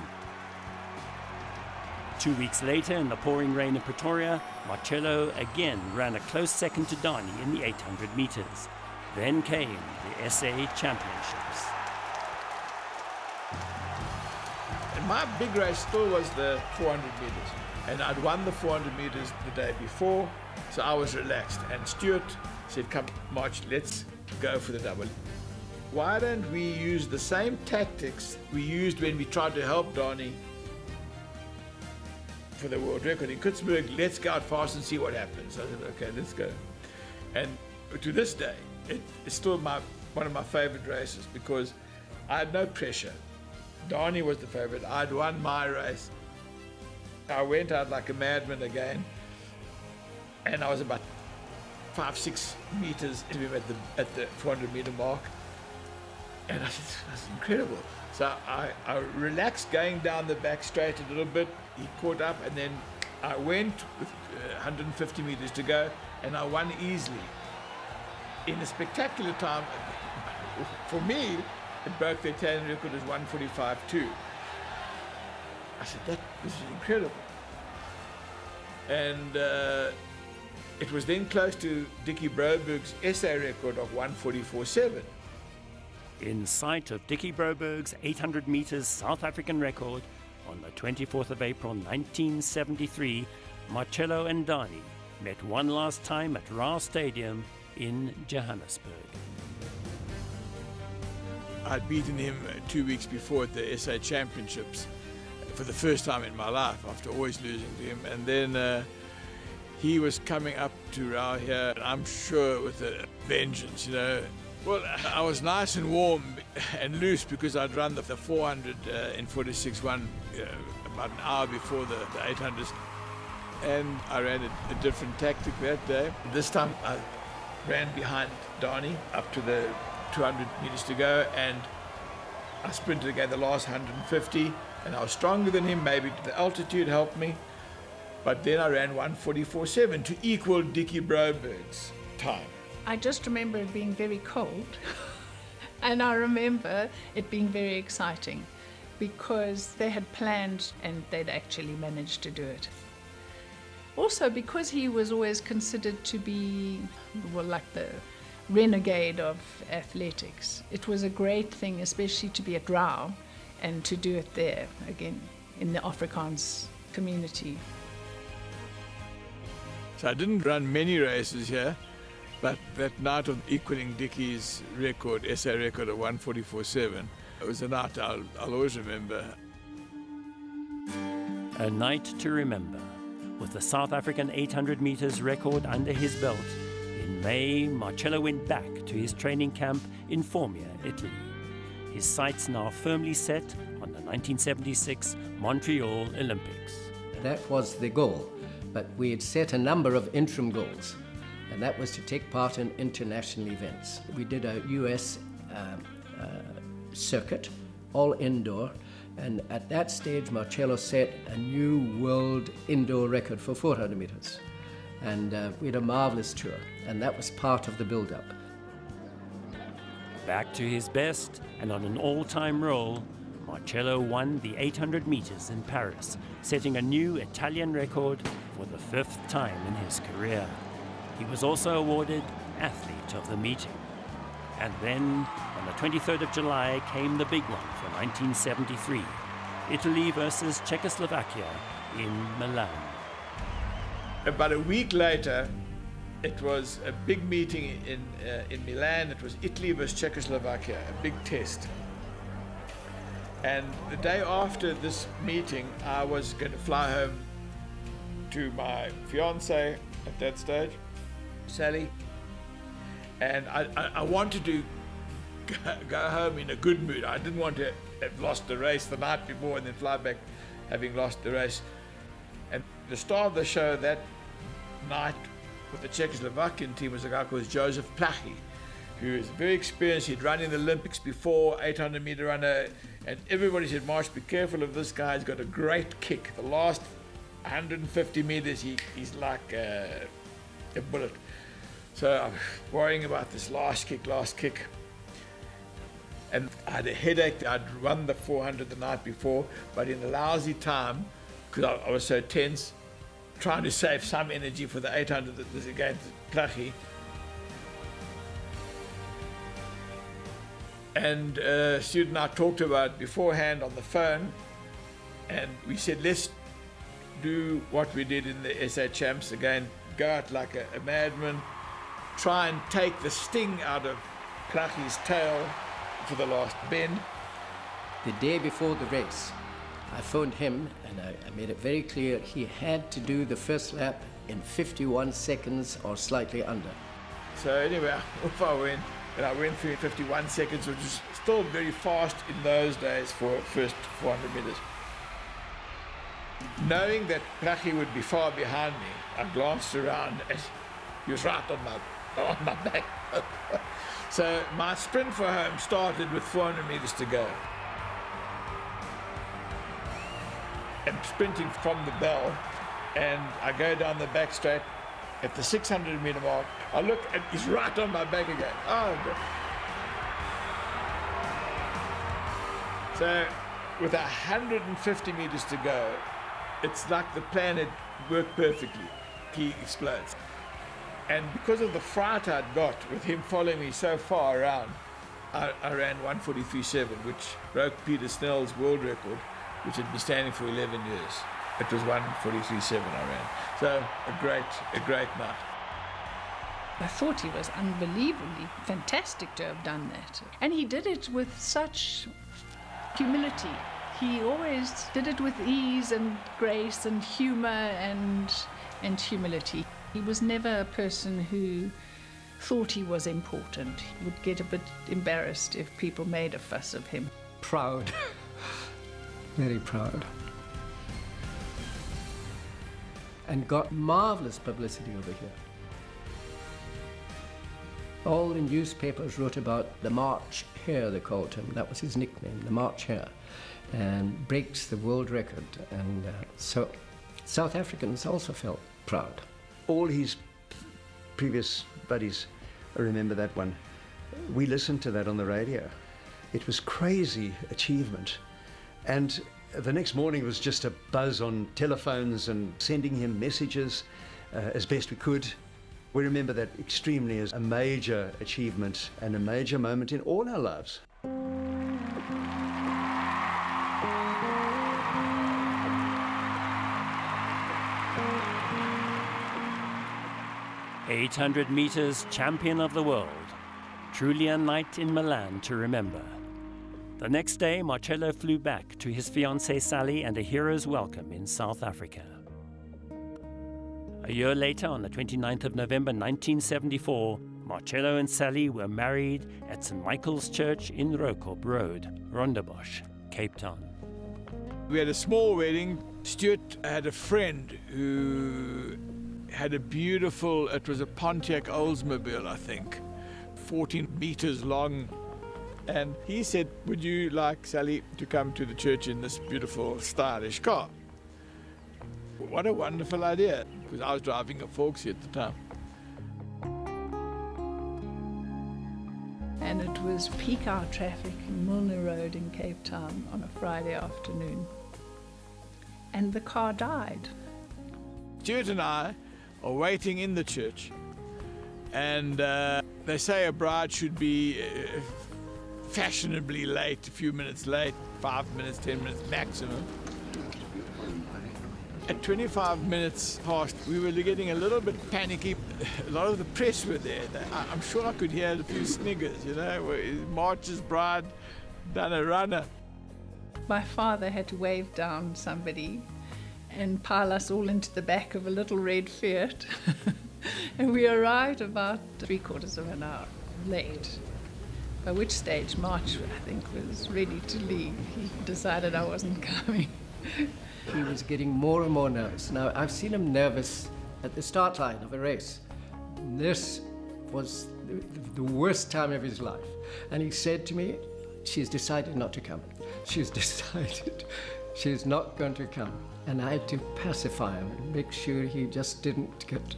2 weeks later, in the pouring rain in Pretoria, Marcello again ran a close second to Donnie in the 800 meters. Then came the SA Championships. And my big race still was the 400 meters. And I'd won the 400 meters the day before, so I was relaxed. And Stuart said, come, March, let's go for the double. Why don't we use the same tactics we used when we tried to help Donnie for the world record in Pittsburgh? Let's go out fast and see what happens. I said, okay, let's go. And to this day, it's still one of my favorite races because I had no pressure. Donnie was the favorite. I'd won my race. I went out like a madman again, and I was about 5-6 meters into him at the 400-meter mark, and I said, that's incredible. So I relaxed going down the back straight a little bit. He caught up, and then I went with 150 meters to go, and I won easily. In a spectacular time, for me, it broke the Italian record as 1:45.2. I said, this is incredible. And it was then close to Dickie Broberg's SA record of 1:44.7. In sight of Dickie Broberg's 800 meters South African record, on the 24th of April 1973, Marcello and Donnie met one last time at Ra Stadium in Johannesburg. I'd beaten him 2 weeks before at the SA Championships for the first time in my life after always losing to him. And then he was coming up to Ra here, I'm sure with a vengeance, you know. Well, I was nice and warm and loose because I'd run the 400 in 46.1 about an hour before the 800s. And I ran a different tactic that day. This time I ran behind Donnie up to the 200 meters to go, and I sprinted again the last 150, and I was stronger than him. Maybe the altitude helped me, but then I ran 1:44.7 to equal Dickie Broberg's time. I just remember it being very cold, and I remember it being very exciting because they had planned and they'd actually managed to do it. Also because he was always considered to be, well, like the renegade of athletics. It was a great thing, especially to be at Rau and to do it there, again, in the Afrikaans community. So I didn't run many races here, but that night of equaling Dickie's record, SA record of 1:44.7, it was a night I'll always remember. A night to remember, with the South African 800 meters record under his belt. In May, Marcello went back to his training camp in Formia, Italy. His sights now firmly set on the 1976 Montreal Olympics. That was the goal, but we had set a number of interim goals, and that was to take part in international events. We did a US circuit, all indoor, and at that stage Marcello set a new world indoor record for 400 meters. And we had a marvelous tour, and that was part of the build-up. Back to his best and on an all-time roll, Marcello won the 800 meters in Paris, setting a new Italian record for the 5th time in his career. He was also awarded Athlete of the Meeting. And then, on the 23rd of July, came the big one for 1973, Italy versus Czechoslovakia in Milan. About a week later, it was a big meeting in Milan. It was Italy versus Czechoslovakia, a big test. And the day after this meeting, I was going to fly home to my fiancée at that stage, Sally. And I wanted to go home in a good mood. I didn't want to have lost the race the night before and then fly back having lost the race. And The star of the show that night with the Czechoslovakian team was a guy called Joseph Plachy, who is very experienced. He'd run in the Olympics before, 800-meter runner, and everybody said, Marsh, be careful of this guy. He's got a great kick. The last 150 meters, he's like a bullet. So I'm worrying about this last kick. And I had a headache. I'd run the 400 the night before, but in a lousy time, because I was so tense, trying to save some energy for the 800 that was against Plachy. And Stuart and I talked about it beforehand on the phone, and we said, let's do what we did in the SA Champs again, go out like a madman, try and take the sting out of Plachy's tail for the last bend. The day before the race, I phoned him and I made it very clear he had to do the first lap in 51 seconds or slightly under. So anyway, off I went, and I went through in 51 seconds, which was still very fast in those days for first 400 meters. Knowing that Plachy would be far behind me, I glanced around and he was right on my back. So my sprint for home started with 400 meters to go. I'm sprinting from the bell, and I go down the back straight at the 600-meter mark. I look, and he's right on my back again. Oh, God. So with 150 meters to go, it's like the plan had worked perfectly. He explodes. And because of the fright I'd got with him following me so far around, I ran 1:43.7, which broke Peter Snell's world record, which had been standing for 11 years. It was 1:43.7 I ran. So a great night. I thought he was unbelievably fantastic to have done that. And he did it with such humility. He always did it with ease and grace and humor and humility. He was never a person who thought he was important. He would get a bit embarrassed if people made a fuss of him. Proud. Very proud. And got marvelous publicity over here. All the newspapers wrote about the March Hare, they called him. That was his nickname, the March Hare. And breaks the world record. And so South Africans also felt proud. All his previous buddies remember that one. We listened to that on the radio. It was crazy achievement. And the next morning was just a buzz on telephones and sending him messages as best we could. We remember that extremely as a major achievement and a major moment in all our lives. 800 meters champion of the world. Truly a night in Milan to remember. The next day, Marcello flew back to his fiancée Sally and a hero's welcome in South Africa. A year later, on the 29th of November 1974, Marcello and Sally were married at St. Michael's Church in Rokop Road, Rondebosch, Cape Town. We had a small wedding. Stuart had a friend who had a beautiful, it was a Pontiac Oldsmobile, I think, 14 meters long. And he said, would you like Sally to come to the church in this beautiful, stylish car? What a wonderful idea, because I was driving a Volkswagen at the time. And it was peak hour traffic in Milner Road in Cape Town on a Friday afternoon. And the car died. Stuart and I are waiting in the church, and they say a bride should be fashionably late, a few minutes late, 5 minutes, 10 minutes maximum. At 25 minutes past, we were getting a little bit panicky. A lot of the press were there. I'm sure I could hear a few sniggers, you know, March's bride done a runner. My father had to wave down somebody and pile us all into the back of a little red Fiat. And we arrived about 3/4 of an hour late, by which stage March, I think, was ready to leave. He decided I wasn't coming. he was getting more and more nervous. Now, I've seen him nervous at the start line of a race. This was the worst time of his life. And he said to me, she's decided not to come. She's decided she's not going to come. And I had to pacify him and make sure he just didn't get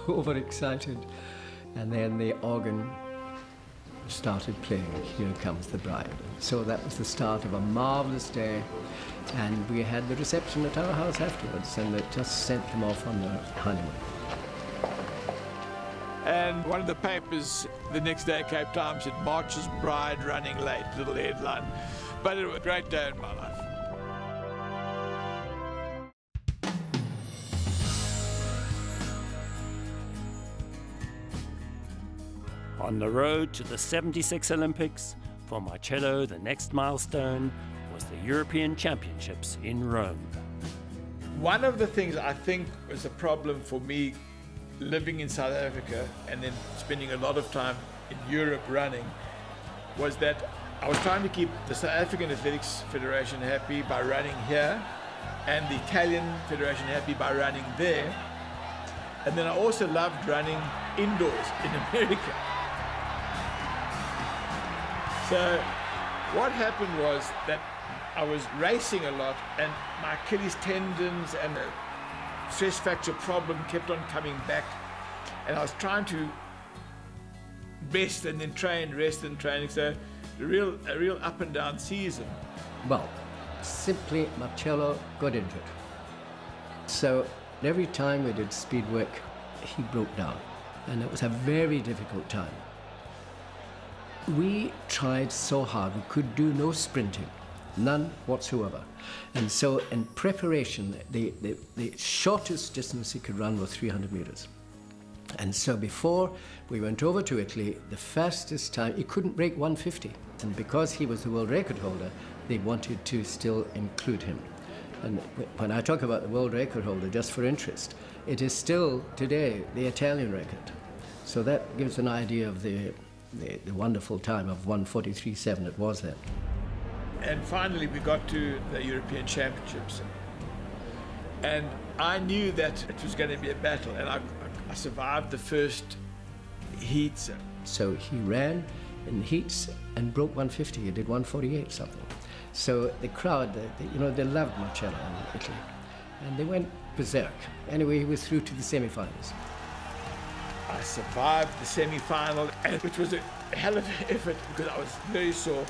overexcited. And then the organ started playing, Here Comes the Bride. So that was the start of a marvelous day. And we had the reception at our house afterwards, and it just sent them off on their honeymoon. And one of the papers the next day, Cape Times, said, March's bride running late, little headline. But it was a great day in my life. On the road to the 76 Olympics, for Marcello, the next milestone was the European Championships in Rome. One of the things I think was a problem for me living in South Africa and then spending a lot of time in Europe running was that I was trying to keep the South African Athletics Federation happy by running here and the Italian Federation happy by running there. And then I also loved running indoors in America. So what happened was that I was racing a lot and my Achilles tendons and the stress fracture problem kept on coming back, and I was trying to rest and then train, rest and training, so a real up and down season. Well, simply Marcello got injured. So every time we did speed work, he broke down, and it was a very difficult time. We tried so hard, we could do no sprinting, none whatsoever. And so in preparation, the shortest distance he could run was 300 meters. And so before we went over to Italy, the fastest time, he couldn't break 150. And because he was the world record holder, they wanted to still include him. And when I talk about the world record holder, just for interest, it is still today the Italian record. So that gives an idea of the wonderful time of 1:43.7 it was then. And finally we got to the European Championships. And I knew that it was going to be a battle, and I survived the first heats. So he ran in heats and broke 150, he did 1:48 something. So the crowd, they loved Marcello in Italy, and they went berserk. Anyway, he was through to the semi-finals. I survived the semi-final, which was a hell of an effort because I was very sore.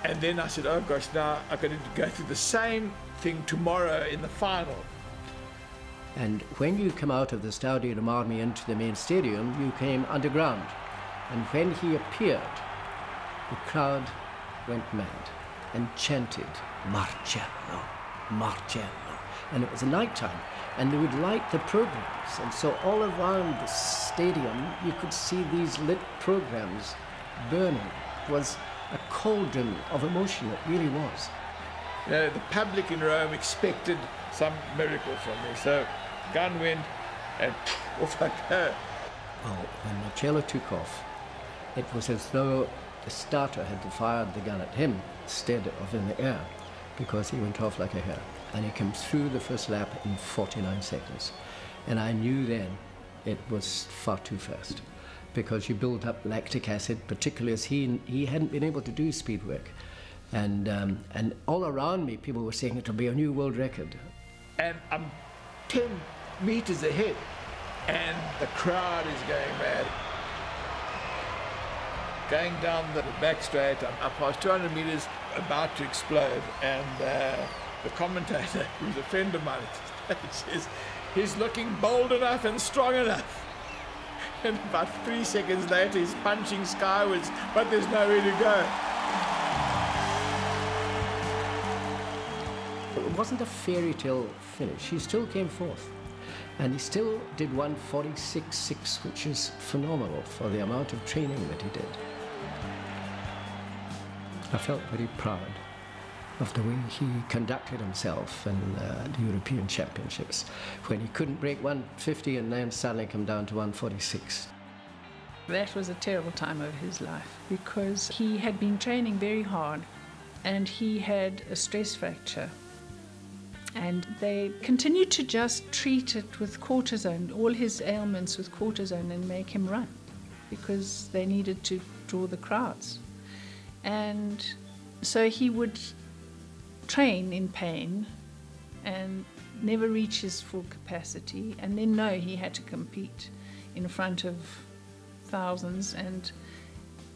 And then I said, oh gosh, now I've got to go through the same thing tomorrow in the final. And when you come out of the Stadium Army into the main stadium, you came underground. And when he appeared, the crowd went mad and chanted, Marcello, Marcello. And it was a night time, and they would light the programs. And so all around the stadium, you could see these lit programs burning. It was a cauldron of emotion, it really was. The public in Rome expected some miracle from me, so gun went and off I go. Well, when Marcello took off, it was as though the starter had fired the gun at him instead of in the air, because he went off like a hare. And he came through the first lap in 49 seconds. And I knew then it was far too fast, because you build up lactic acid, particularly as he hadn't been able to do speed work. And all around me, people were saying it'll be a new world record. And I'm 10 meters ahead, and the crowd is going mad. Going down the back straight, I'm up past 200 meters, about to explode, and the commentator, who's a friend of mine, says, he's looking bold enough and strong enough. And about 3 seconds later, he's punching skywards, but there's nowhere to go. It wasn't a fairy tale finish. He still came fourth. And he still did 1:46.6, which is phenomenal for the amount of training that he did. I felt very proud of the way he conducted himself in the European Championships, when he couldn't break 150 and then suddenly come down to 1:46. That was a terrible time of his life, because he had been training very hard and he had a stress fracture. And they continued to just treat it with cortisone, all his ailments with cortisone, and make him run because they needed to draw the crowds. And so he would train in pain and never reach his full capacity, and then know he had to compete in front of thousands and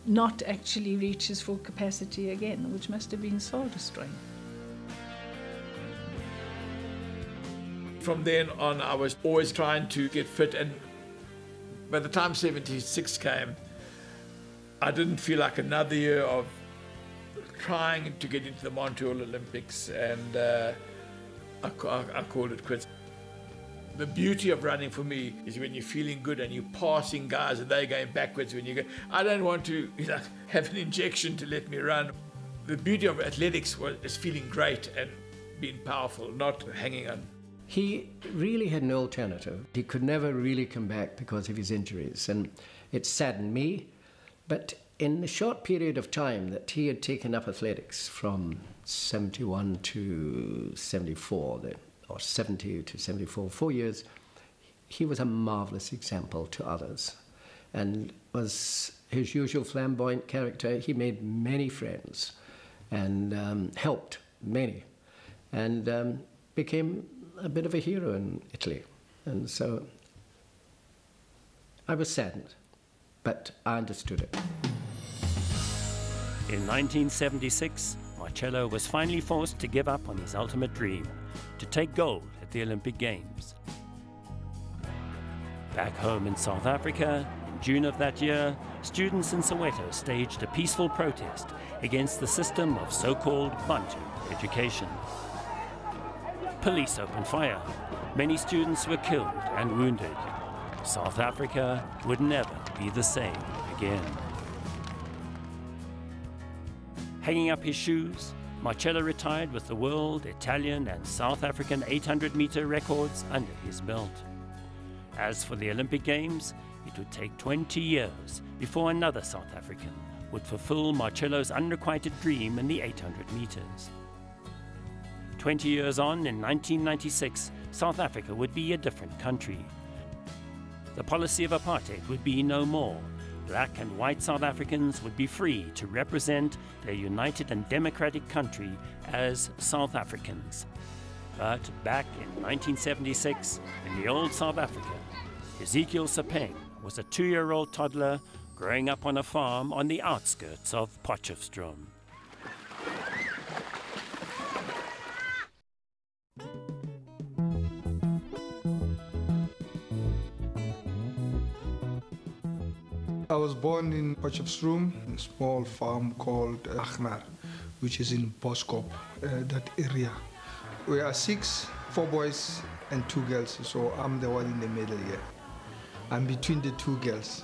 not actually reach his full capacity again, which must have been soul-destroying. From then on, I was always trying to get fit, and by the time 76 came, I didn't feel like another year of trying to get into the Montreal Olympics, and I called it quits. The beauty of running for me is when you're feeling good and you're passing guys and they're going backwards when you go. I don't want to have an injection to let me run. The beauty of athletics is feeling great and being powerful, not hanging on. He really had no alternative. He could never really come back because of his injuries, and it saddened me. But in the short period of time that he had taken up athletics from 71 to 74, or 70 to 74, 4 years, he was a marvelous example to others, and was his usual flamboyant character. He made many friends and helped many, and became a bit of a hero in Italy. And so I was saddened, but I understood it. In 1976, Marcello was finally forced to give up on his ultimate dream, to take gold at the Olympic Games. Back home in South Africa, in June of that year, students in Soweto staged a peaceful protest against the system of so-called Bantu education. Police opened fire. Many students were killed and wounded. South Africa would never be the same again. Hanging up his shoes, Marcello retired with the world, Italian and South African 800-meter records under his belt. As for the Olympic Games, it would take 20 years before another South African would fulfill Marcello's unrequited dream in the 800 meters. 20 years on, in 1996, South Africa would be a different country. The policy of apartheid would be no more. Black and white South Africans would be free to represent their united and democratic country as South Africans. But back in 1976, in the old South Africa, Hezekiel Sepeng was a 2-year-old toddler growing up on a farm on the outskirts of Potchefstroom. I was born in Potchefstroom, a small farm called Agnar, which is in Boskop, that area. We are 6, 4 boys and 2 girls, so I'm the one in the middle here. I'm between the 2 girls.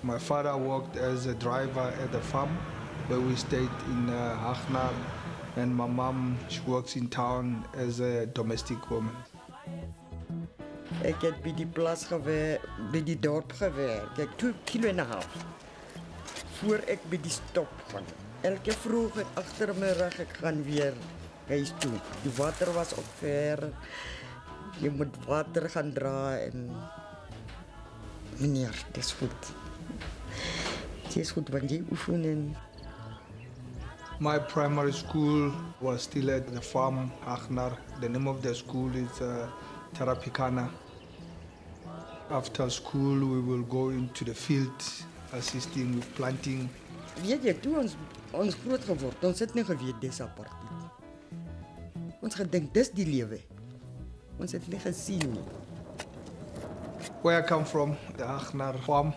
My father worked as a driver at the farm where we stayed in Agnar, and my mom, she works in town as a domestic woman. Ik heb bij die plaats gewerkt, bij die dorp gewerkt. Kijk, 2,5 kilometer. Voor ik bij die stop kwam. Elke vroeg achter mijn rug, ik ga weer huis toe. Die water was ook ver. Je moet water gaan draaien. En... Meneer, het is goed. Het is goed, want je oefenen. My primary school was still at the farm, Agnar. The name of the school is Terapicana. After school, we will go into the field, assisting with planting. Weet je, toen ons groot geworden, ons het niet geweet deze apartheid. Ons gedenkt, dit is die leven. Ons het niet gezien. Where I come from, the Agnar farm,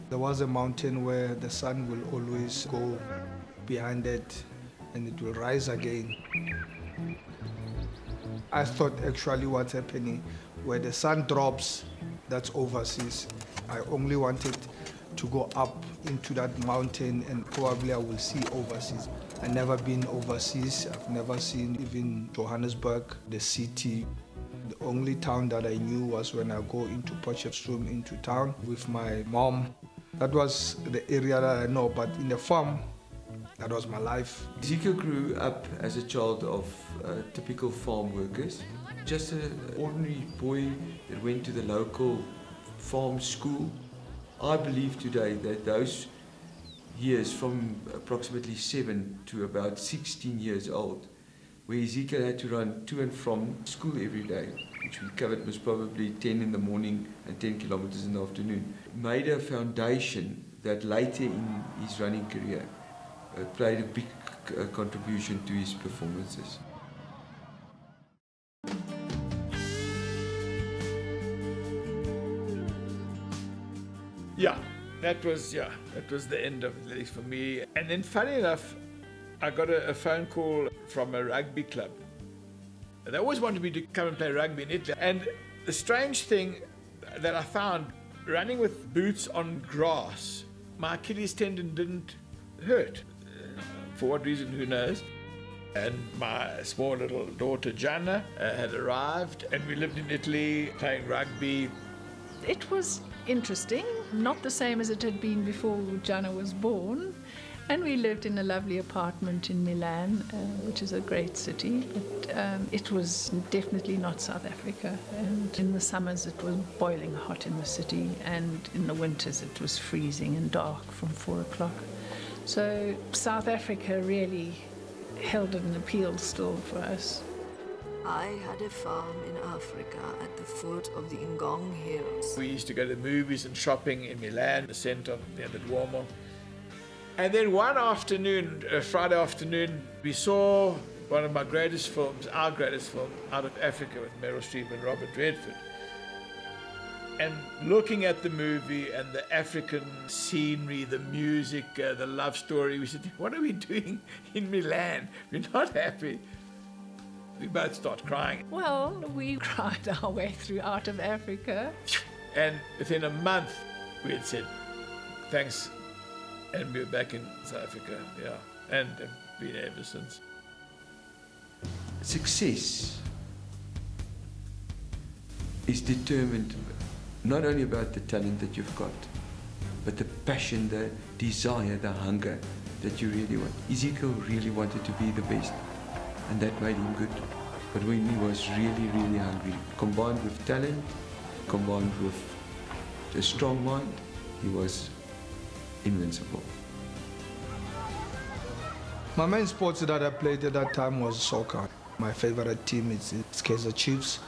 there was a mountain where the sun will always go behind it and it will rise again. I thought actually what's happening, where the sun drops, that's overseas. I only wanted to go up into that mountain and probably I will see overseas. I've never been overseas. I've never seen even Johannesburg, the city. The only town that I knew was when I go into Potchefstroom, into town with my mom. That was the area that I know, but in the farm, That was my life. Hezekiel grew up as a child of typical farm workers. Just an ordinary boy that went to the local farm school. I believe today that those years from approximately 7 to about 16 years old, where Hezekiel had to run to and from school every day, which we covered was probably 10 in the morning and 10 kilometers in the afternoon, made a foundation that later in his running career played a big contribution to his performances. That was the end of athletics for me. And then funny enough, I got a phone call from a rugby club. They always wanted me to come and play rugby in Italy. And the strange thing that I found, running with boots on grass, my Achilles tendon didn't hurt. For what reason, who knows? And my small little daughter, Gianna, had arrived, and we lived in Italy playing rugby. It was interesting, not the same as it had been before Gianna was born. And we lived in a lovely apartment in Milan, which is a great city, but it was definitely not South Africa. And in the summers it was boiling hot in the city, and in the winters it was freezing and dark from 4 o'clock. So South Africa really held an appeal still for us. I had a farm in Africa at the foot of the Ngong Hills. We used to go to the movies and shopping in Milan, the centre near the Duomo. And then one afternoon, Friday afternoon, we saw one of my greatest films, our greatest film, Out of Africa, with Meryl Streep and Robert Redford. And looking at the movie and the African scenery, the music, the love story, we said, what are we doing in Milan? We're not happy. We both start crying. Well, we cried our way through Out of Africa. And within a month, we had said, thanks, and we were back in South Africa, and have been ever since. Success is determined not only about the talent that you've got, but the passion, the desire, the hunger that you really want. Hezekiel really wanted to be the best, and that made him good. But when he was really, really hungry, combined with talent, combined with a strong mind, he was invincible. My main sports that I played at that time was soccer. My favorite team is Kaizer Chiefs.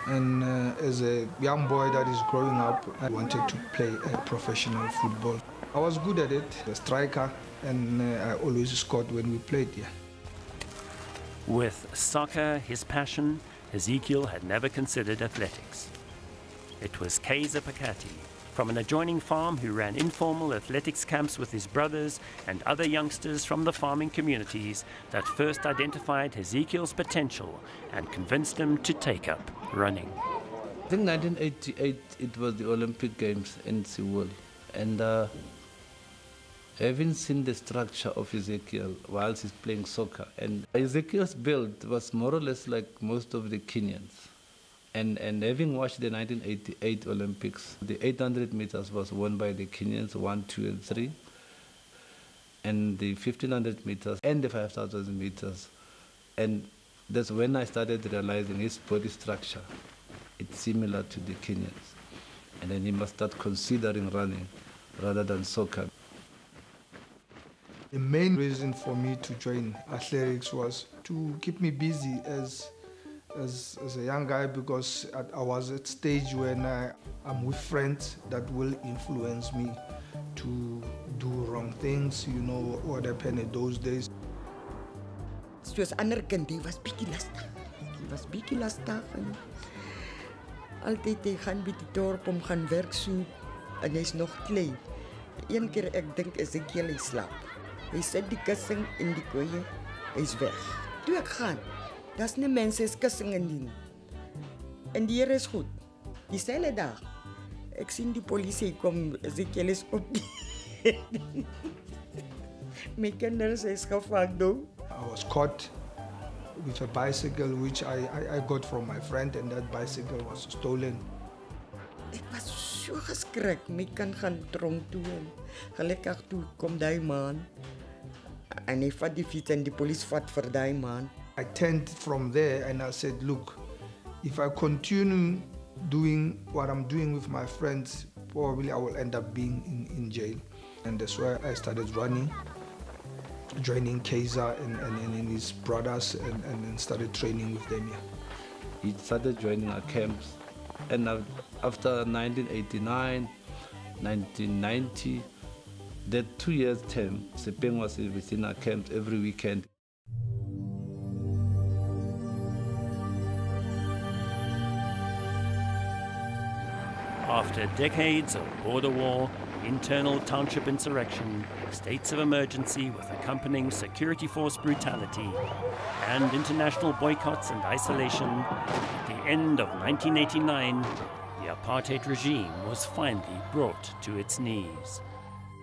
And as a young boy that is growing up, I wanted to play professional football. I was good at it, a striker, and I always scored when we played here. With soccer his passion, Hezekiel had never considered athletics. It was Kaizer Pakati, from an adjoining farm, who ran informal athletics camps with his brothers and other youngsters from the farming communities, that first identified Hezekiel's potential and convinced him to take up running. I think 1988 it was the Olympic Games in Seoul, and having seen the structure of Hezekiel whilst he's playing soccer, and Hezekiel's build was more or less like most of the Kenyans. And having watched the 1988 Olympics, the 800 meters was won by the Kenyans, 1, 2, and 3. And the 1500 meters and the 5,000 meters. And that's when I started realizing his body structure. It's similar to the Kenyans. And then he must start considering running rather than soccer. The main reason for me to join athletics was to keep me busy as a young guy, because I was at stage when I'm with friends that will influence me to do wrong things, you know, what happened in those days. Soos ander kind, die was bietjie lastig. Die was bietjie lastig en altyd hy gaan by die dorp om gaan werk soek en hy's nog klein. Een keer ek dink Hezekiel hy slaap. Hy sit die kussing in die koeie, hy's weg. Toe ek gaan, daar's nie mense kussing in die. En die Here is goed. Dieselfde dag, ek sien die polisie kom, Hezekiel is op die. My kinders is gevang nou. I was caught with a bicycle which I got from my friend, and that bicycle was stolen. Ek was so geskrik, my kan gaan tronk toe. Gelukkig toe kom daai man En hy vat die fiets en die polisie vat vir daai man. I turned from there and I said, look, if I continue doing what I'm doing with my friends, probably I will end up being in jail. And that's why I started running, joining Kaiser and his brothers and started training with them here. He started joining our camps, and after 1989, 1990, that 2 years term, Sepeng was within our camps every weekend. After decades of border war, internal township insurrection, states of emergency with accompanying security force brutality, and international boycotts and isolation, at the end of 1989, the apartheid regime was finally brought to its knees.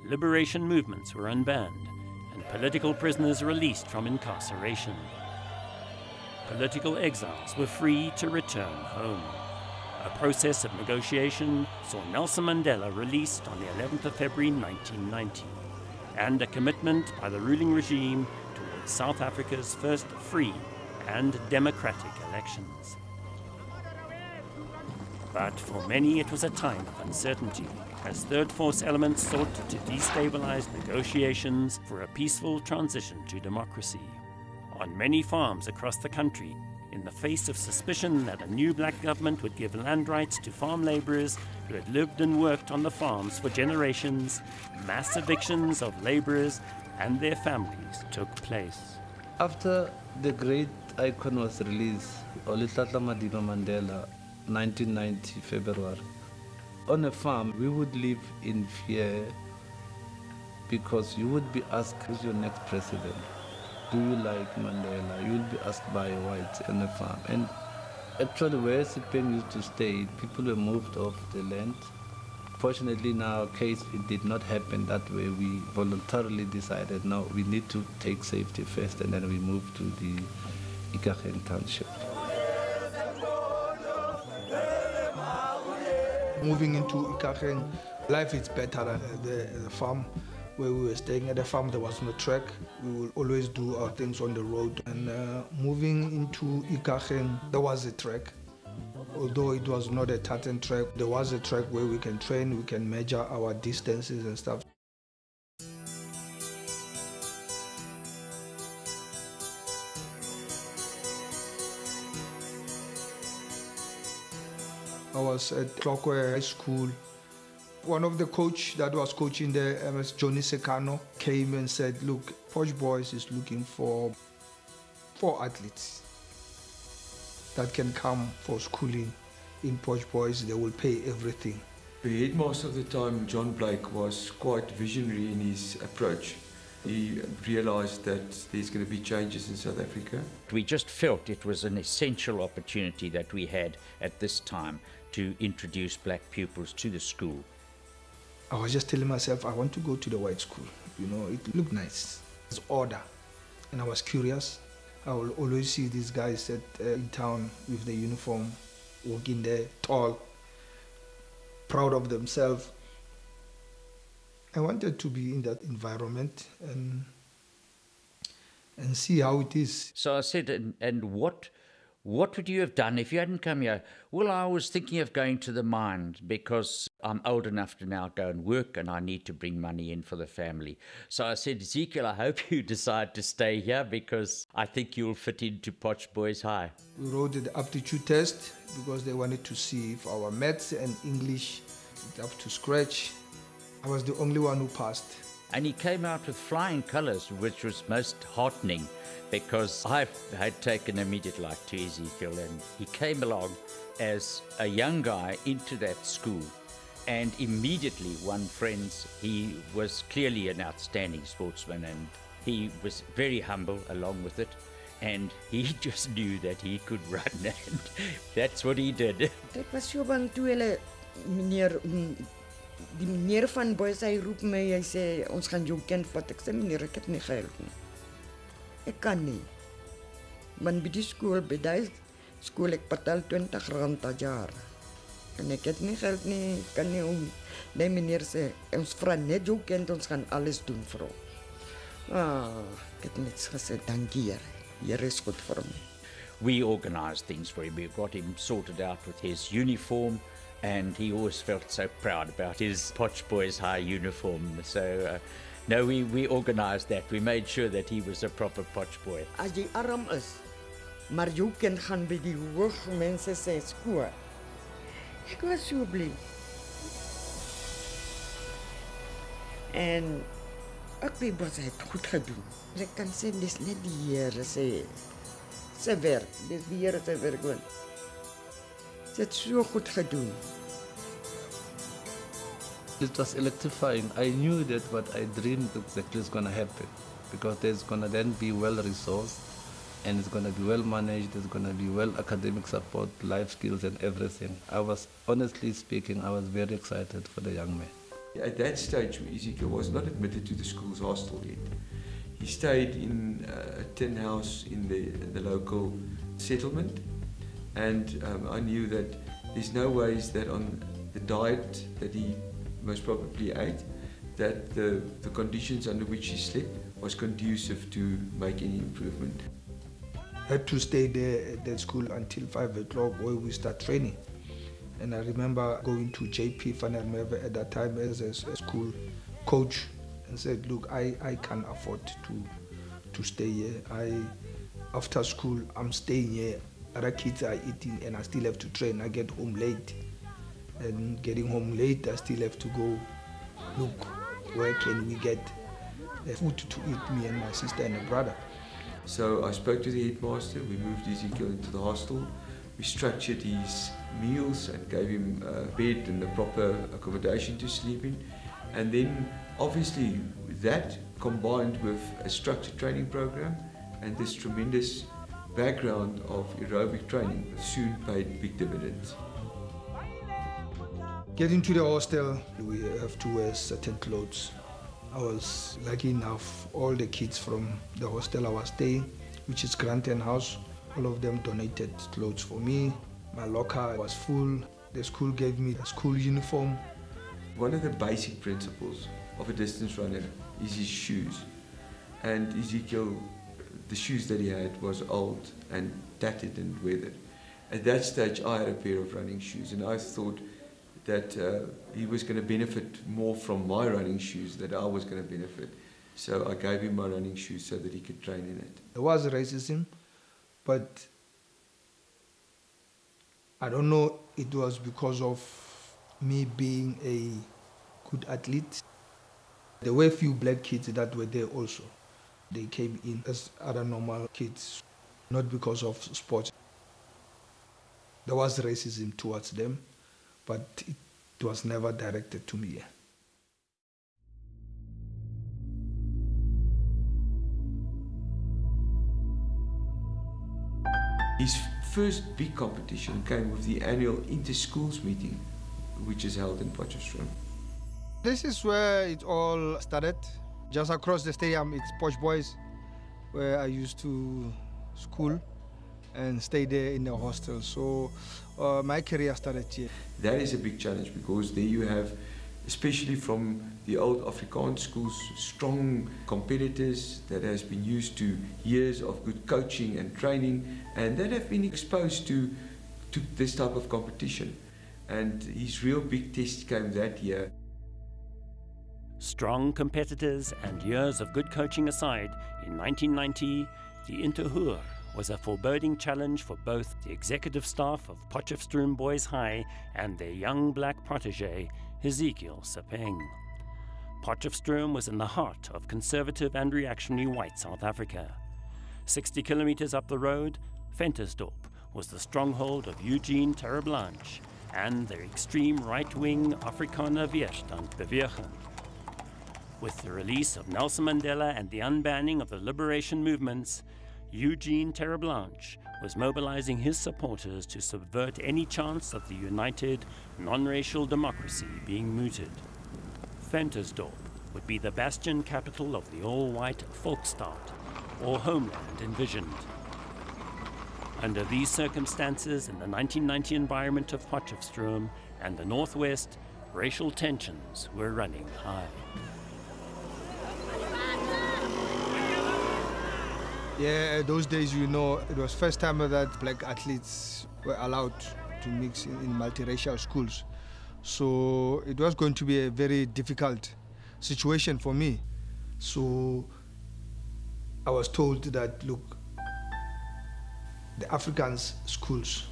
Liberation movements were unbanned, and political prisoners released from incarceration. Political exiles were free to return home. A process of negotiation saw Nelson Mandela released on the 11th of February 1990, and a commitment by the ruling regime towards South Africa's first free and democratic elections. But for many it was a time of uncertainty, as Third Force elements sought to destabilize negotiations for a peaceful transition to democracy. On many farms across the country, in the face of suspicion that a new black government would give land rights to farm laborers who had lived and worked on the farms for generations, mass evictions of laborers and their families took place. After the great icon was released, Olitlatla Madiba Mandela, 1990 February, on a farm we would live in fear because you would be asked, who's your next president? Do you like Mandela? You will be asked by whites on the farm. And actually where Sepeng used to stay, people were moved off the land. Fortunately in our case it did not happen that way. We voluntarily decided, no, we need to take safety first, and then we moved to the Ikageng township. Moving into Ikageng, life is better than the farm. Where we were staying at the farm, there was no track. We will always do our things on the road. And moving into Ikageng, there was a track. Although it was not a tartan track, there was a track where we can train, we can measure our distances and stuff. I was at Clockware High School. One of the coach that was coaching there, Ms. Johnny Sekano, came and said, look, Posh Boys is looking for 4 athletes that can come for schooling in Posh Boys. They will pay everything. The headmaster of the time, John Blake, was quite visionary in his approach. He realized that there's going to be changes in South Africa. We just felt it was an essential opportunity that we had at this time to introduce black pupils to the school. I was just telling myself, I want to go to the white school. You know, it looked nice. It's order. And I was curious. I will always see these guys in town with the uniform, walking there, tall, proud of themselves. I wanted to be in that environment and see how it is. So I said, and what would you have done if you hadn't come here? Well, I was thinking of going to the mine because I'm old enough to now go and work and I need to bring money in for the family. So I said, Hezekiel, I hope you decide to stay here because I think you'll fit into Posh Boys High. We wrote the aptitude test because they wanted to see if our maths and English is up to scratch. I was the only one who passed. And he came out with flying colours, which was most heartening because I had taken immediate like to Hezekiel, and he came along as a young guy into that school and immediately won friends. He was clearly an outstanding sportsman and he was very humble along with it, and he just knew that he could run, and that's what he did. Ek was so bang toe hulle die meneer van Boys, hy roep my, hy sê, ons gaan jou kind vat. Ek sê, meneer, ek het nie geld nie. Ek kan nie. Want by die school, by die school, ek betaal R20 per jaar. En ek het nie geld nie, kan nie om. Die meneer sê, ons vra net jou kind, ons gaan alles doen vir hom. Ek het net gesê, dankie Here. Here is goed vir my. We organised things for him. We got him sorted out with his uniform, and he always felt so proud about his Potch Boys High uniform. So, no, we organised that. We made sure that he was a proper Potch boy. As jy arm is, maar jy kan gaan by die hoog mense se skool. Ek was so bly. En ek het het goed gedoen. Ek kan sê dis net die Here se werk. Dis die Here se werk gewoon. Sy het so goed gedoen. It was electrifying. I knew that what I dreamed exactly is going to happen, because there's going to then be well-resourced, and it's going to be well-managed, there's going to be well academic support, life skills and everything. I was, honestly speaking, I was very excited for the young man. At that stage, Hezekiel was not admitted to the school's hostel yet. He stayed in a tin house in the local settlement, and I knew that there's no ways that on the diet that he most probably ate, that the conditions under which he slept was conducive to make any improvement. I had to stay there at that school until 5 o'clock where we start training. And I remember going to JP Fanelmeve at that time as a school coach and said, look, I can't afford to stay here. After school, I'm staying here. Other kids are eating and I still have to train. I get home late. And getting home late, I still have to go look where can we get food to eat, me and my sister and my brother. So I spoke to the headmaster. We moved Hezekiel into the hostel. We structured his meals and gave him a bed and a proper accommodation to sleep in. And then obviously that combined with a structured training program and this tremendous background of aerobic training soon paid big dividends. Getting to the hostel, we have to wear certain clothes. I was lucky enough, all the kids from the hostel I was staying, which is Granton House, all of them donated clothes for me. My locker was full. The school gave me a school uniform. One of the basic principles of a distance runner is his shoes. And Hezekiel, the shoes that he had was old and tattered and weathered. At that stage, I had a pair of running shoes, and I thought that he was going to benefit more from my running shoes than I was going to benefit. So I gave him my running shoes so that he could train in it. There was racism, but I don't know, it was because of me being a good athlete. There were a few black kids that were there also. They came in as other normal kids, not because of sports. There was racism towards them, but it was never directed to me. His first big competition came with the annual inter-schools meeting, which is held in Potchefstroom. This is where it all started. Just across the stadium, it's Potch Boys, where I used to school and stay there in the hostel. So my career started here. That is a big challenge because there you have, especially from the old Afrikaans schools, strong competitors that has been used to years of good coaching and training and that have been exposed to this type of competition. And his real big test came that year. Strong competitors and years of good coaching aside, in 1990, the Interhoor was a foreboding challenge for both the executive staff of Potchefstroom Boys High and their young black protege, Hezekiel Sepeng. Potchefstroom was in the heart of conservative and reactionary white South Africa. 60 kilometers up the road, Ventersdorp was the stronghold of Eugene Terreblanche and their extreme right-wing Afrikaner Weerstand Beweging. With the release of Nelson Mandela and the unbanning of the liberation movements, Eugene Terreblanche was mobilizing his supporters to subvert any chance of the united, non-racial democracy being mooted. Ventersdorp would be the bastion capital of the all-white Volksstaat, or homeland envisioned. Under these circumstances, in the 1990 environment of Potchefstroom and the Northwest, racial tensions were running high. Yeah, those days, you know, it was first time that black athletes were allowed to mix in multiracial schools. So it was going to be a very difficult situation for me. So I was told that, look, the Africans schools,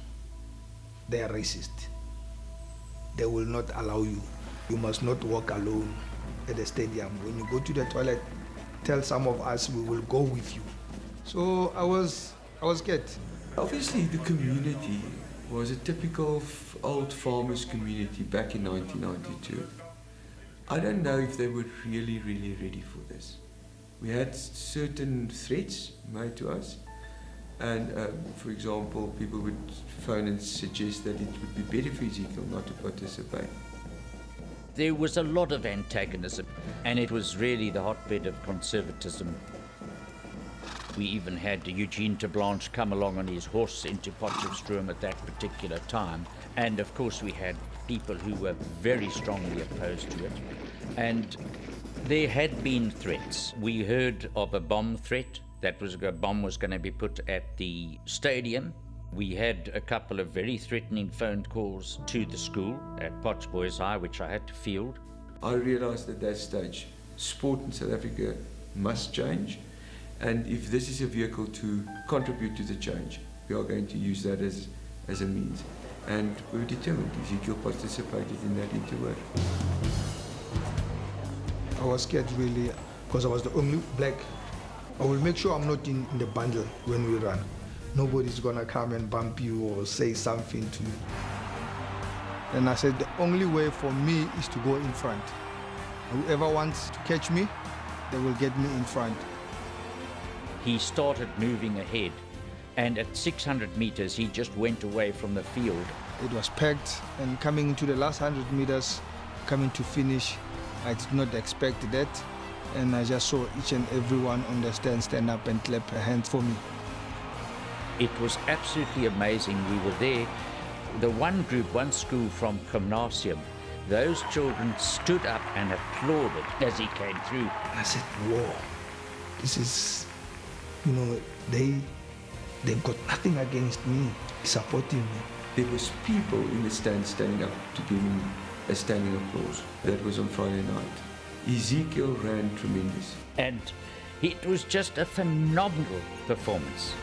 they are racist. They will not allow you. You must not walk alone at the stadium. When you go to the toilet, tell some of us we will go with you. So I was scared. Obviously, the community was a typical old farmers community back in 1992. I don't know if they were really ready for this. We had certain threats made to us, and for example, people would phone and suggest that it would be better for Hezekiel not to participate. There was a lot of antagonism, and it was really the hotbed of conservatism. We even had Eugene de Blanche come along on his horse into Potchefstroom at that particular time. And of course we had people who were very strongly opposed to it. And there had been threats. We heard of a bomb threat. That was a bomb was going to be put at the stadium. We had a couple of very threatening phone calls to the school at Potch Boys High, which I had to field. I realized at that stage, sport in South Africa must change. And if this is a vehicle to contribute to the change, we are going to use that as a means. And we were determined. Hezekiel participated in that interwork. I was scared really, because I was the only black. I will make sure I'm not in the bundle when we run. Nobody's gonna come and bump you or say something to you. And I said the only way for me is to go in front. Whoever wants to catch me, they will get me in front. He started moving ahead, and at 600 meters, he just went away from the field. It was packed, and coming into the last 100 meters, coming to finish, I did not expect that. And I just saw each and everyone on the stand up and clap their hands for me. It was absolutely amazing. We were there. The one group, one school from Gymnasium, those children stood up and applauded as he came through. And I said, whoa, this is, you know, they've got nothing against me, supporting me. There was people in the stand standing up to give him a standing applause. That was on Friday night. Hezekiel ran tremendous. And it was just a phenomenal performance.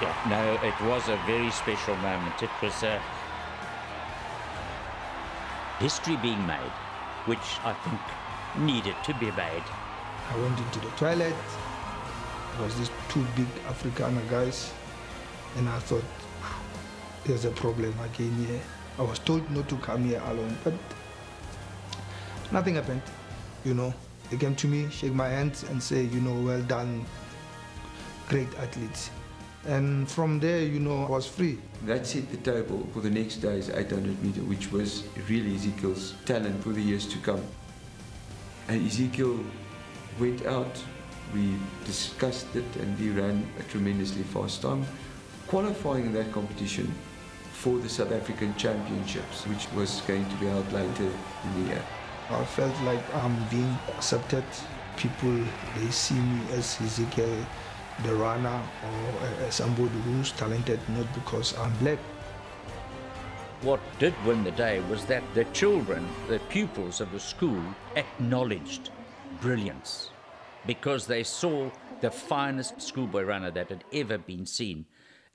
Yeah, no, it was a very special moment. It was history being made, which I think needed to be made. I went into the toilet. There was these two big Afrikaner guys, and I thought, there's a problem again here. I was told not to come here alone, but nothing happened. You know, they came to me, shake my hands, and say, you know, well done, great athletes. And from there, you know, I was free. That set the table for the next day's 800 meter, which was really Hezekiel's talent for the years to come. And Hezekiel went out, we discussed it, and he ran a tremendously fast time, qualifying in that competition for the South African Championships, which was going to be held later in the year. I felt like I'm being accepted. People, they see me as Hezekiel, the runner, or somebody who's talented, not because I'm black. What did win the day was that the children, the pupils of the school, acknowledged brilliance because they saw the finest schoolboy runner that had ever been seen.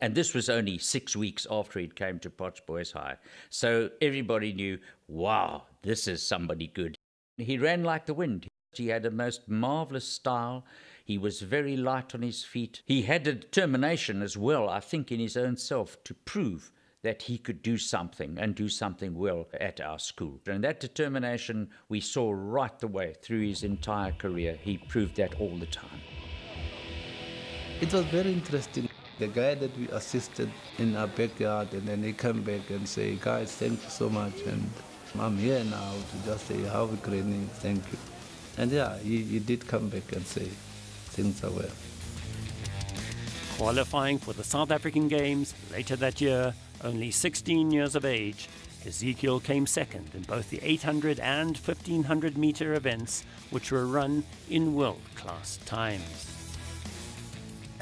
And this was only 6 weeks after he'd came to Potch Boys High. So everybody knew, wow, this is somebody good. He ran like the wind. He had a most marvelous style. He was very light on his feet. He had a determination as well, I think, in his own self to prove that he could do something and do something well at our school. And that determination we saw right the way through his entire career. He proved that all the time. It was very interesting. The guy that we assisted in our backyard, and then he come back and say, guys, thank you so much. And I'm here now to just say, how we training, thank you. And yeah, he did come back and say, things are well. Qualifying for the South African Games later that year, only 16 years of age, Hezekiel came second in both the 800 and 1500 meter events, which were run in world-class times.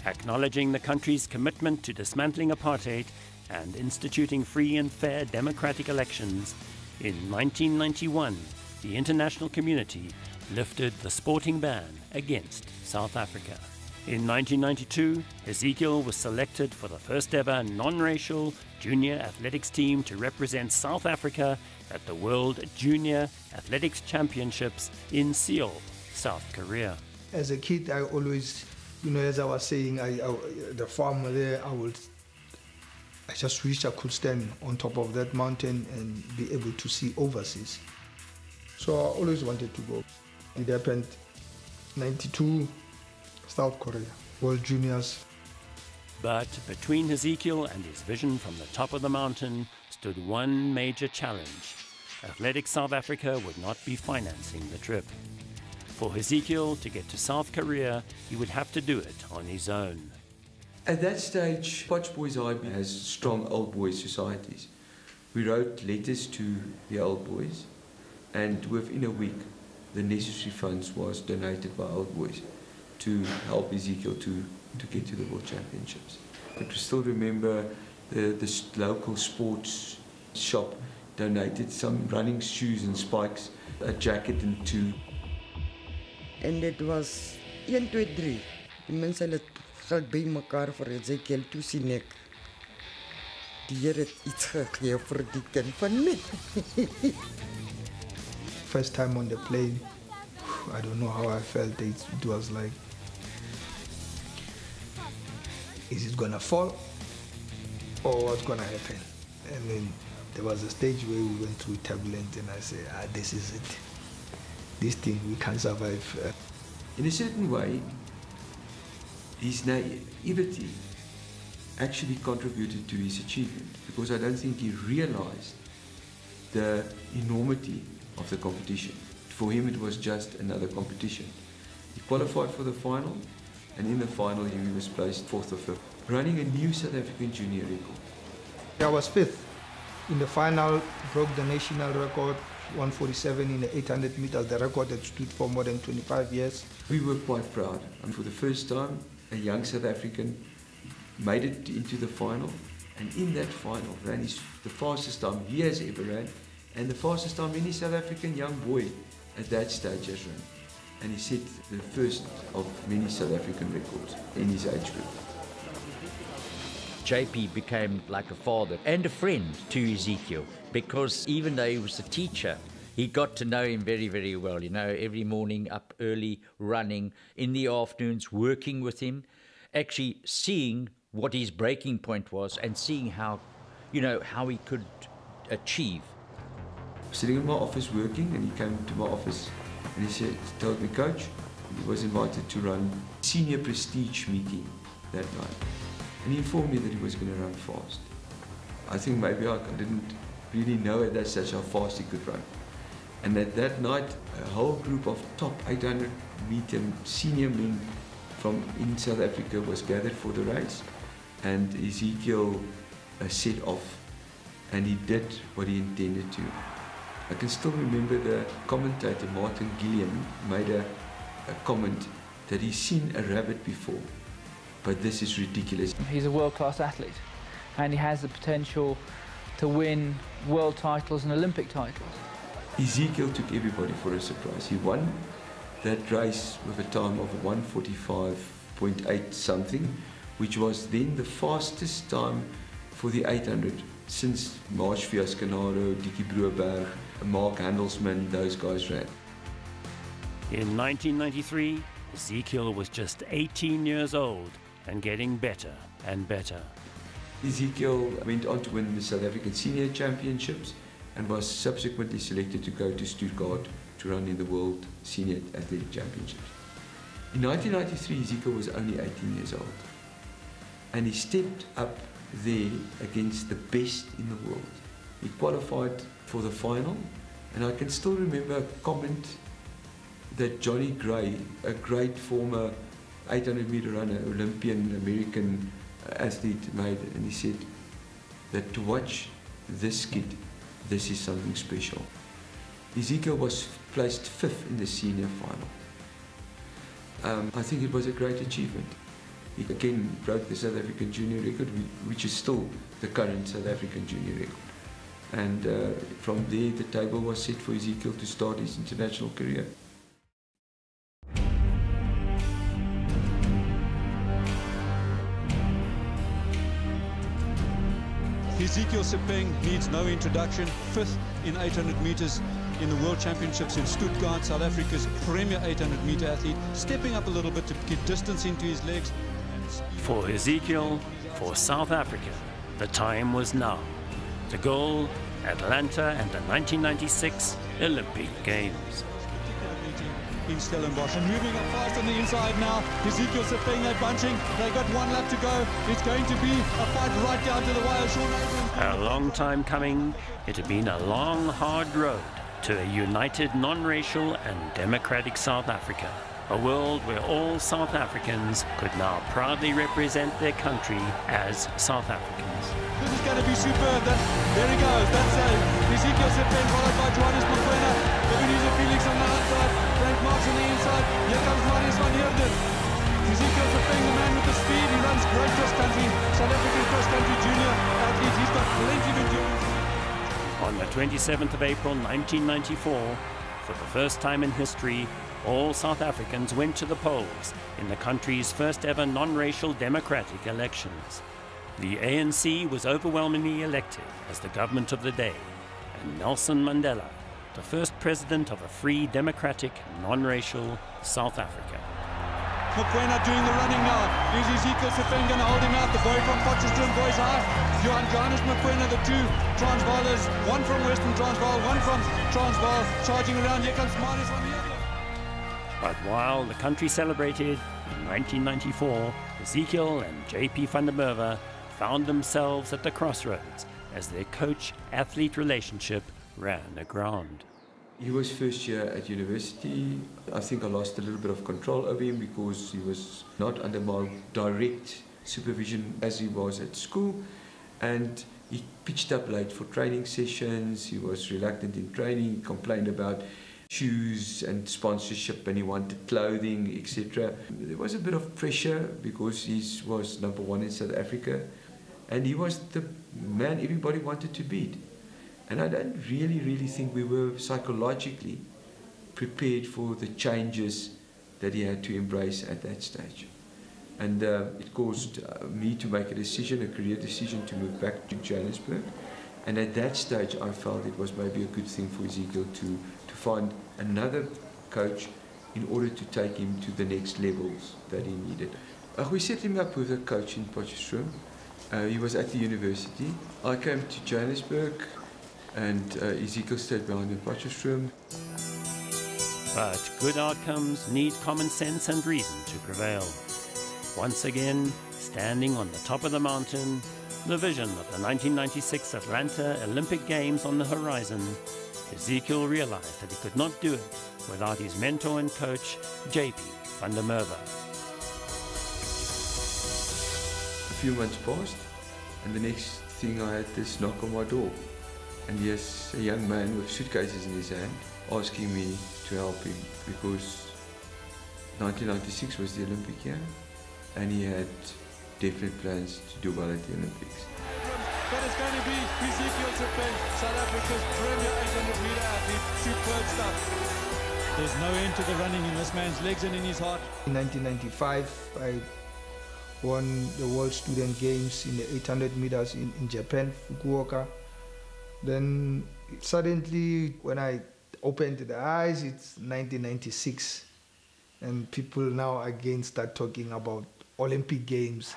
Acknowledging the country's commitment to dismantling apartheid and instituting free and fair democratic elections, in 1991, the international community lifted the sporting ban against South Africa. In 1992, Hezekiel was selected for the first ever non-racial junior athletics team to represent South Africa at the World Junior Athletics Championships in Seoul, South Korea. As a kid, I always, as I was saying, the farm there, I just wished I could stand on top of that mountain and be able to see overseas. So I always wanted to go. It happened 92, South Korea, World Juniors. But between Hezekiel and his vision from the top of the mountain stood one major challenge. Athletics South Africa would not be financing the trip. For Hezekiel to get to South Korea, he would have to do it on his own. At that stage, Potch Boys High has strong old boys societies. We wrote letters to the old boys, and within a week, the necessary funds was donated by old boys to help Hezekiel to get to the World Championships. But we still remember the local sports shop donated some running shoes and spikes, a jacket and two. En dit was 1, 2, 3. Die mense het geld by mekaar vir Hezekiel toe sien ek. Die Here het iets gegee vir die kind van my. First time on the plane, I don't know how I felt. It was like, is it gonna fall or what's gonna happen? And then there was a stage where we went through turbulence and I said, this is it. This thing, we can't survive. In a certain way, his naivety actually contributed to his achievement, because I don't think he realized the enormity of the competition. For him, it was just another competition. He qualified for the final, and in the final, he was placed 4th or 5th, running a new South African junior record. I was 5th. In the final, broke the national record, 147 in the 800 meters, the record that stood for more than 25 years. We were quite proud. And for the first time, a young South African made it into the final, and in that final ran the fastest time he has ever ran, and the fastest time any South African young boy at that stage has run. And he set the first of many South African records in his age group. JP became like a father and a friend to Hezekiel, because even though he was a teacher, he got to know him very, very well. Every morning up early, running, in the afternoons, working with him, actually seeing what his breaking point was and seeing how he could achieve. Sitting in my office working, and he came to my office and he told me, Coach, he was invited to run senior prestige meeting that night. And he informed me that he was going to run fast. I think maybe I didn't really know at that stage how fast he could run. And at that night, a whole group of top 800 meter senior men from in South Africa was gathered for the race. And Hezekiel set off, and he did what he intended to. I can still remember the commentator, Martin Gilliam, made a comment that he's seen a rabbit before, but this is ridiculous. He's a world-class athlete, and he has the potential to win world titles and Olympic titles. Hezekiel took everybody for a surprise. He won that race with a time of 1:45.8 something, which was then the fastest time for the 800 since Marcello Fiasconaro, Dickie Broerberg, Mark Handelsman, those guys ran. In 1993, Hezekiel was just 18 years old and getting better and better. Ezekiel went on to win the South African Senior Championships and was subsequently selected to go to Stuttgart to run in the World Senior Athletic Championships. In 1993, Ezekiel was only 18 years old, and he stepped up there against the best in the world. He qualified for the final, and I can still remember a comment that Johnny Gray, a great former 800 meter runner, Olympian American athlete, made, and he said that to watch this kid this is something special. Hezekiel was placed 5th in the senior final. I think it was a great achievement. He again broke the South African junior record, which is still the current South African junior record. And from there, the table was set for Hezekiel to start his international career. Hezekiel Sepeng needs no introduction. 5th in 800 meters in the World Championships in Stuttgart, South Africa's premier 800-meter athlete, stepping up a little bit to get distance into his legs. For Hezekiel, for South Africa, the time was now. The goal, Atlanta and the 1996 Olympic Games. In Stellenbosch, and moving up fast on the inside now. Hezekiel Sepeng, they're bunching. They got 1 lap to go. It's going to be a fight right down to the wire. A long time coming. It had been a long, hard road to a united, non-racial and democratic South Africa. A world where all South Africans could now proudly represent their country as South Africans. This is going to be superb. There he goes. That's Hezekiel Sepeng followed by Johannes Mokoena. Ebenezer Felix on the outside. Frank Marks on the inside. Here comes Marius van Heerden. Hezekiel Sepeng, the man with the speed. He runs great cross-country. South African cross-country junior athlete. He's got plenty of endurance. On the 27th of April 1994, for the first time in history, all South Africans went to the polls in the country's first ever non-racial democratic elections. The ANC was overwhelmingly elected as the government of the day, and Nelson Mandela, the first president of a free, democratic, non-racial South Africa. Mokoena doing the running now. Is Hezekiel Sepeng going to hold him out? The boy from Potchefstroom, boys high. Johannes Mokoena, the 2 Transvaalers, 1 from Western Transvaal, 1 from Transvaal, charging around. Here comes Marius on the other. But while the country celebrated in 1994, Hezekiel and JP van der Merwe found themselves at the crossroads as their coach-athlete relationship ran aground. He was first year at university. I think I lost a little bit of control over him because he was not under my direct supervision as he was at school. And he pitched up late for training sessions. He was reluctant in training. He complained about shoes and sponsorship, and he wanted clothing, etc. There was a bit of pressure because he was #1 in South Africa. And he was the man everybody wanted to beat. And I don't really think we were psychologically prepared for the changes that he had to embrace at that stage. And it caused me to make a decision, a career decision, to move back to Johannesburg. And at that stage, I felt it was maybe a good thing for Hezekiel to find another coach in order to take him to the next levels that he needed. We set him up with a coach in Potchefstroom. He was at the university. I came to Johannesburg, and Hezekiel stayed behind in Potchefstroom. But good outcomes need common sense and reason to prevail. Once again, standing on the top of the mountain, the vision of the 1996 Atlanta Olympic Games on the horizon, Hezekiel realized that he could not do it without his mentor and coach, JP van der Merwe. A few months passed, and the next thing I had this knock on my door. And yes, a young man with suitcases in his hand asking me to help him because 1996 was the Olympic year and he had definite plans to do well at the Olympics. But it's going to be Hezekiel Sepeng, South Africa's premier 800-meter athlete. Superb stuff. There's no end to the running in this man's legs and in his heart. In 1995, I won the World Student Games in the 800 meters in Japan, Fukuoka. Then suddenly, when I opened the eyes, it's 1996. And people now again start talking about Olympic Games.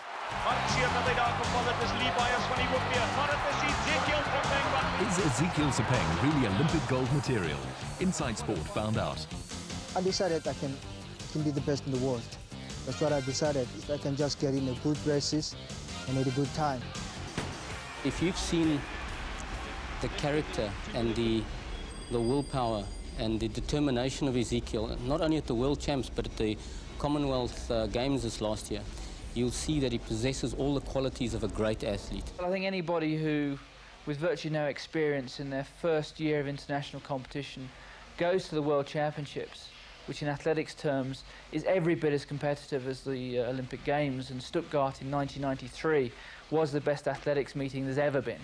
Is Hezekiel Sepeng really Olympic gold material? Inside Sport found out. I decided I can be the best in the world. That's what I decided. If I can just get in a good races and at a good time. If you've seen the character and the willpower and the determination of Hezekiel, not only at the World Champs but at the Commonwealth Games this last year, you'll see that he possesses all the qualities of a great athlete. I think anybody who with virtually no experience in their first year of international competition, goes to the World Championships, which in athletics terms is every bit as competitive as the Olympic Games, and Stuttgart in 1993 was the best athletics meeting there's ever been.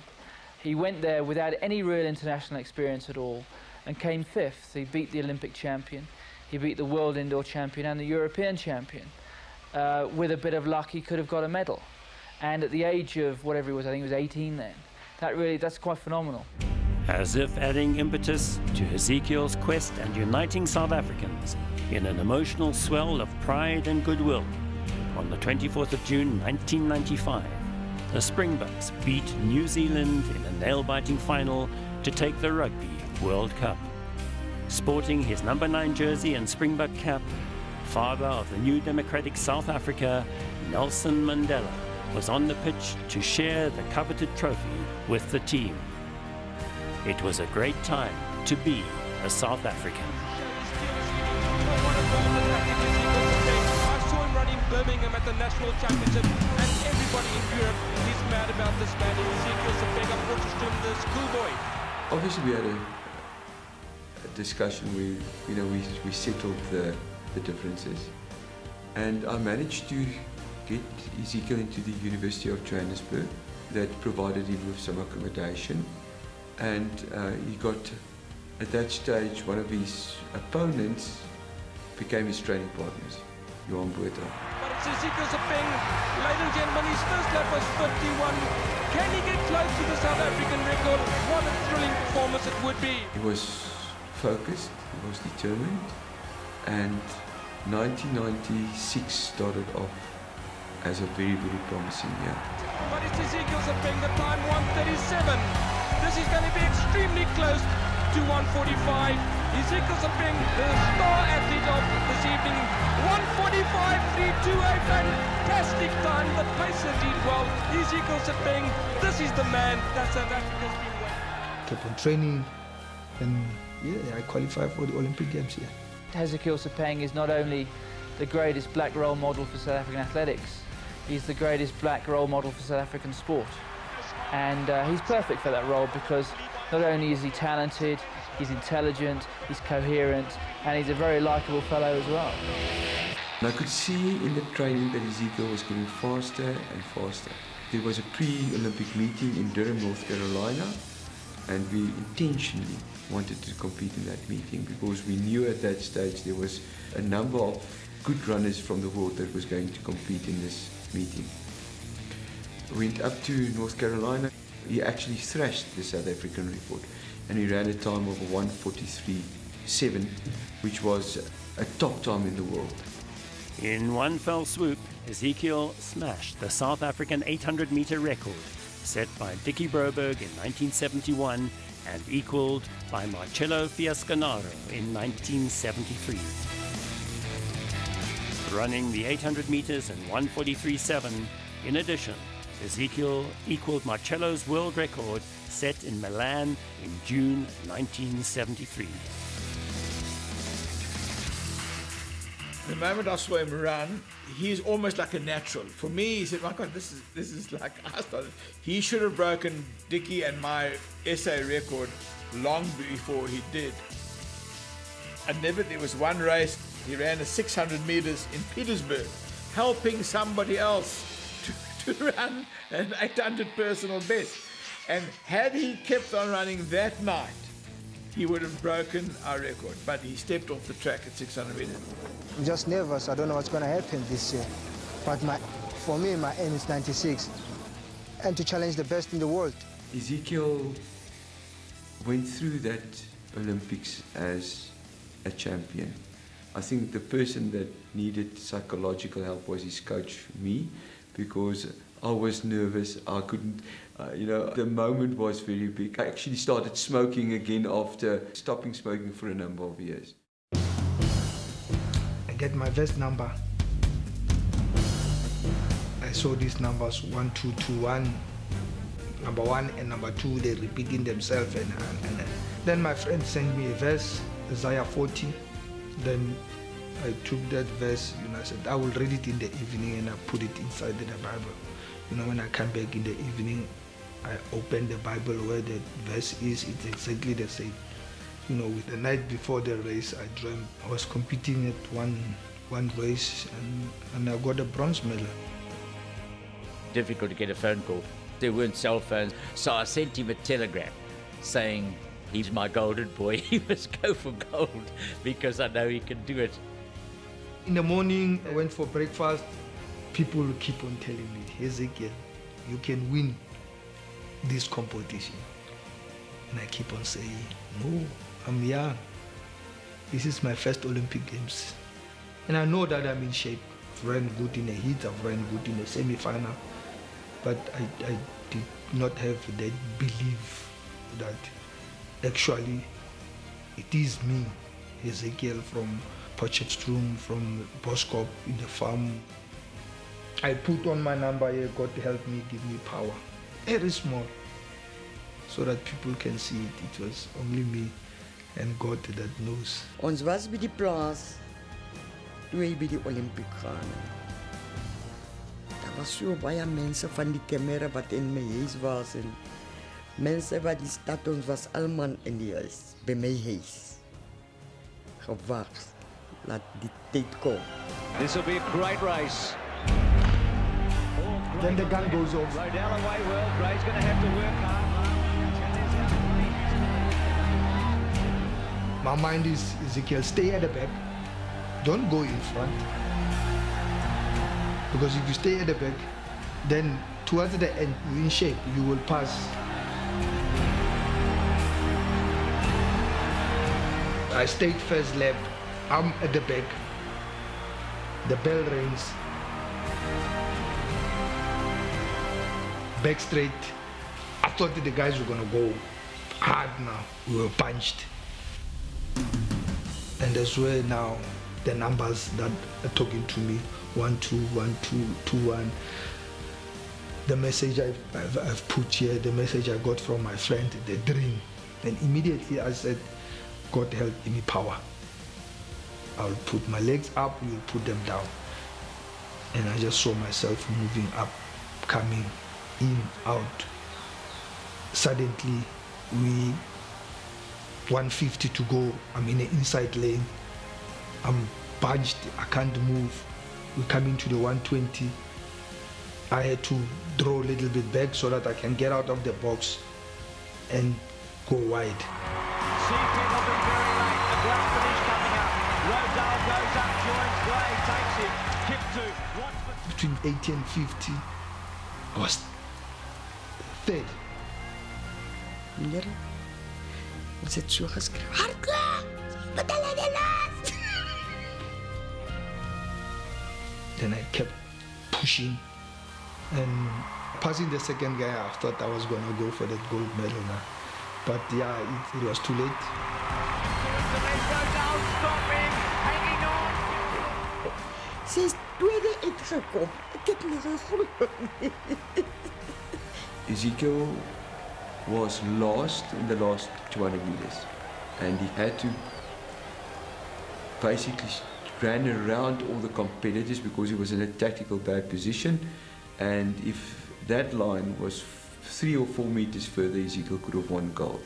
He went there without any real international experience at all and came fifth. He beat the Olympic champion, he beat the world indoor champion and the European champion. With a bit of luck, he could have got a medal. And at the age of whatever he was, I think he was 18 then, that's quite phenomenal. As if adding impetus to Hezekiel's quest and uniting South Africans in an emotional swell of pride and goodwill, on the 24th of June 1995, the Springboks beat New Zealand in a nail-biting final to take the Rugby World Cup. Sporting his number 9 jersey and Springbok cap, father of the new democratic South Africa, Nelson Mandela, was on the pitch to share the coveted trophy with the team. It was a great time to be a South African. I saw him running Birmingham at the National Championship, and everybody in Europe is mad about this man. Hezekiel Sepeng, unfortunately, the schoolboy. Obviously, we had a discussion where we settled the differences, and I managed to get Hezekiel into the University of Johannesburg. That provided him with some accommodation. And he got, at that stage, one of his opponents became his training partners, Johan Botha. But it's Hezekiel Sepeng, ladies and gentlemen, his first lap was 51. Can he get close to the South African record? What a thrilling performance it would be. He was focused, he was determined, and 1996 started off as a very, very promising year. But it's Hezekiel Sepeng, the time 1:37. This is going to be extremely close to 1:45. Hezekiel Sepeng, the star athlete of this evening, 1:45.32, a fantastic time. The pacer did well. Hezekiel Sepeng, this is the man that South Africa's been waiting. Kept on training, and yeah, I qualified for the Olympic Games here. Hezekiel Sepeng is not only the greatest black role model for South African athletics, he's the greatest black role model for South African sport. And he's perfect for that role because not only is he talented, he's intelligent, he's coherent, and he's a very likeable fellow as well. And I could see in the training that Hezekiel was getting faster and faster. There was a pre-Olympic meeting in Durham, North Carolina, and we intentionally wanted to compete in that meeting because we knew at that stage there was a number of good runners from the world that was going to compete in this meeting. Went up to North Carolina. He actually thrashed the South African record, and he ran a time of 1:43.7, which was a top time in the world. In one fell swoop, Hezekiel smashed the South African 800-meter record set by Dickie Broberg in 1971 and equaled by Marcello Fiasconaro in 1973. Running the 800 meters in 1:43.7, in addition, Hezekiel equaled Marcello's world record set in Milan in June 1973. The moment I saw him run, he's almost like a natural. For me, he said, my God, this is like I started. He should have broken Dickie and my SA record long before he did. And never, there was one race, he ran a 600 meters in Petersburg, helping somebody else to run an 800 personal best. And had he kept on running that night, he would have broken our record. But he stepped off the track at 600 meters. I'm just nervous. I don't know what's going to happen this year. But for me, my aim is 96 and to challenge the best in the world. Hezekiel went through that Olympics as a champion. I think the person that needed psychological help was his coach, me, because I was nervous. I couldn't, the moment was very big. I actually started smoking again after stopping smoking for a number of years. I get my vest number. I saw these numbers 1, 2, 2, 1. Number 1 and number 2, they're repeating themselves. And then my friend sent me a verse, Isaiah 40. Then I took that verse, I said, I will read it in the evening, and I put it inside the Bible. When I come back in the evening, I opened the Bible where the verse is, it's exactly the same. You know, with the night before the race, I dreamt I was competing at one race and I got a bronze medal. Difficult to get a phone call. There weren't cell phones, so I sent him a telegram saying, he's my golden boy, he must go for gold because I know he can do it. In the morning, I went for breakfast. People keep on telling me, Hezekiel, you can win this competition. And I keep on saying, no, I'm young. This is my first Olympic Games. And I know that I'm in shape. I've ran good in a heat, I've ran good in a semi-final. But I did not have that belief that actually it is me, Hezekiel from Potchefstroom, from Boskop in the farm. I put on my number here, God help me, give me power. Very small, so that people can see it. It was only me and God that knows. Ons was by die plaas toe hy by die Olympiek gaan. Daar was so baie mense van die kamera wat in my huis was en mense wat die stad, ons was almal in die huis, by my huis. Gewag, laat die tyd kom. This will be a great race. Then the gun goes off. Rodell away well, Gray's going to have to work hard. My mind is, Hezekiel, stay at the back. Don't go in front. Because if you stay at the back, then towards the end, you're in shape, you will pass. I stayed first lap. I'm at the back. The bell rings. Back straight. I thought that the guys were gonna go hard now. We were punched. And that's where now the numbers that are talking to me, 1, 2, 1, 2, 2, 1. The message I've put here, the message I got from my friend, the dream. And immediately I said, God help, give me power. I'll put my legs up, you'll put them down. And I just saw myself moving up, coming in, out. Suddenly, 150 to go, I'm in the inside lane. I'm bunched, I can't move. We're coming to the 120. I had to draw a little bit back so that I can get out of the box and go wide. Between 80 and 50, I was third. Meneer, ons het so geskreeu, hardloop, wat hulle die laat. Then I kept pushing and passing the second guy. I thought I was going to go for that gold medal now. But yeah, it was too late. Sy is tweede uitgekom. Ek het nie geglo nie. Hezekiel was last in the last 200 meters and he had to basically ran around all the competitors because he was in a tactical bad position, and if that line was 3 or 4 meters further, Hezekiel could have won gold.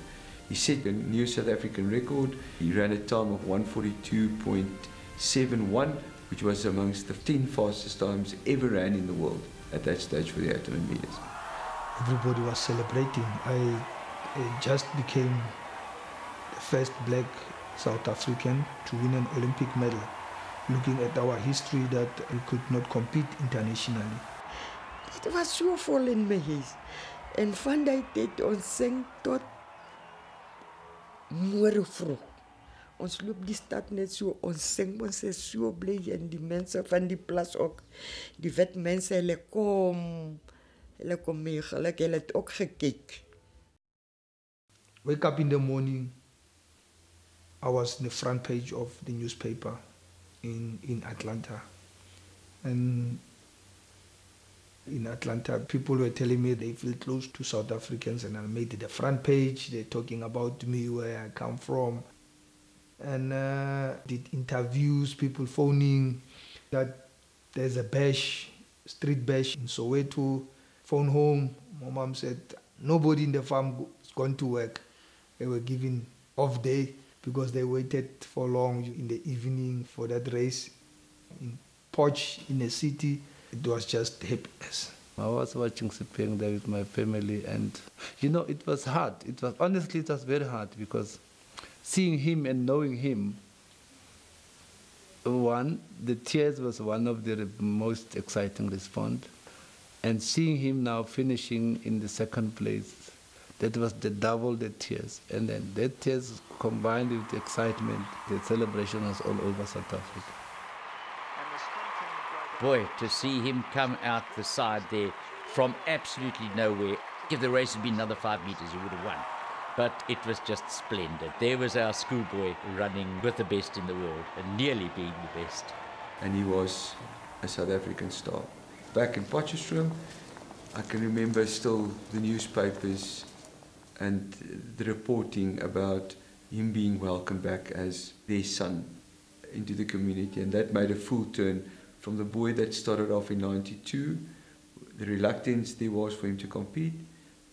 He set a new South African record. He ran a time of 1:42.71, which was amongst the 10 fastest times ever ran in the world at that stage for the 800 meters. Everybody was celebrating. I just became the first black South African to win an Olympic medal, looking at our history that we could not compete internationally. Dit was so vol in my huis. En van die tyd ons sing tot môre vroeg. Ons loop die stad net so, ons sing, ons is so bly en die mense van die plaas ook, die wit mense, hulle kom mee, gelukkig, hulle het ook gekyk. Wake up in the morning, I was in the front page of the newspaper in Atlanta. And in Atlanta, people were telling me they feel close to South Africans, and I made it the front page. They're talking about me, where I come from. And did interviews, people phoning that there's a bash, street bash in Soweto. Phone home, my mom said, Nobody in the farm is going to work. They were given off day because they waited for long in the evening for that race. In Poch, in the city, it was just happiness. I was watching Sepeng there with my family, and you know, it was hard. Honestly, it was very hard, because seeing him and knowing him, the tears was one of the most exciting response. And seeing him now finishing in the second place, that was the double the tears. And then the tears combined with the excitement, the celebration was all over South Africa. Boy, to see him come out the side there from absolutely nowhere. If the race had been another 5 meters, he would have won. But it was just splendid. There was our schoolboy running with the best in the world and nearly being the best. And he was a South African star. Back in Potchefstroom, I can remember still the newspapers and the reporting about him being welcomed back as their son into the community. And that made a full turn from the boy that started off in '92, the reluctance there was for him to compete,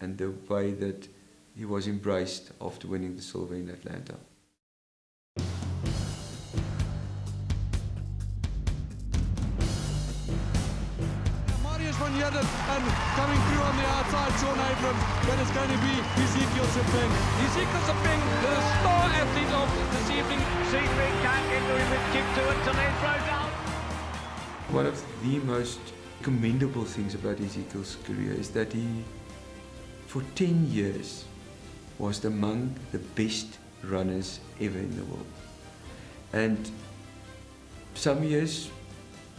and the way that he was embraced after winning the silver in Atlanta. And coming through on the outside, Sean Abrams, that is going to be Hezekiel Sepeng. Hezekiel Sepeng, the star athlete of this evening. Sepeng can't get to him with kick to it, and then throws out. One of the most commendable things about Hezekiel's career is that he, for 10 years, was among the best runners ever in the world. And some years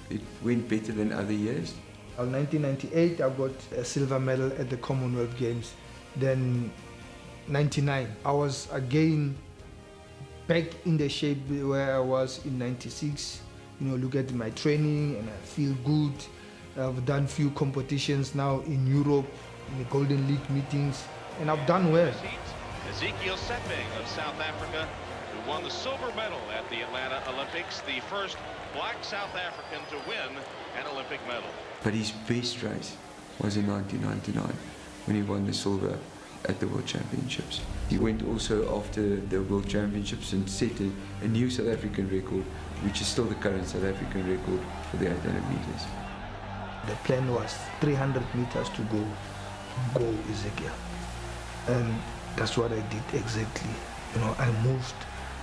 it went better than other years. In 1998, I got a silver medal at the Commonwealth Games. Then 99, I was again back in the shape where I was in 96. You know, look at my training and I feel good. I've done few competitions now in Europe, in the Golden League meetings, and I've done well. Hezekiel Sepeng of South Africa, who won the silver medal at the Atlanta Olympics, the first black South African to win an Olympic medal. But his best race was in 1999 when he won the silver at the World Championships. He went also after the World Championships and set a new South African record, which is still the current South African record for the 800 meters. The plan was 300 meters to go Hezekiel. And that's what I did exactly. You know, I moved.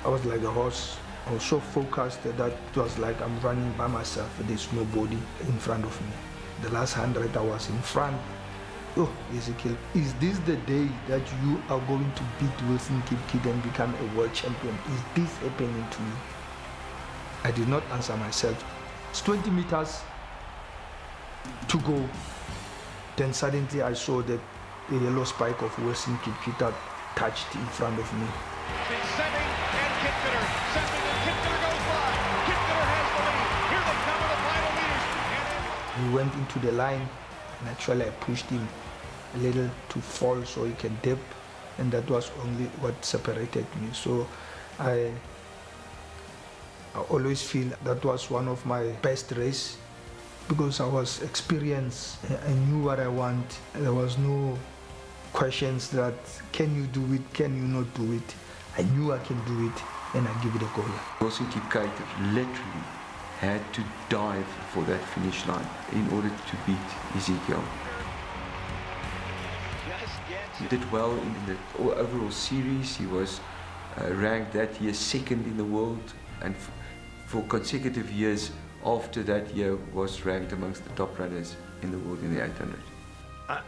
I was like a horse. I was so focused that it was like I'm running by myself. There's nobody in front of me. The last 100 I was in front. Oh, Hezekiel, is this the day that you are going to beat Wilson Kipkid and become a world champion? Is this happening to me? I did not answer myself. It's 20 meters to go. Then suddenly I saw that the yellow spike of Wilson Kipkid touched in front of me. It's Sepeng and Kipketer. Sepeng and Kipketer goes by. Kipketer has the lead. Here they come in the final meters. He went into the line, and actually I pushed him a little to fall so he can dip, and that was only what separated me. So I always feel that was one of my best races because I was experienced. I knew what I want. There was no questions that can you do it, can you not do it. I knew I can do it, and I give it a go. Wilson Kipkid literally had to dive for that finish line in order to beat Hezekiel. He did well in the overall series. He was ranked that year second in the world, and for consecutive years after that year was ranked amongst the top runners in the world in the 800.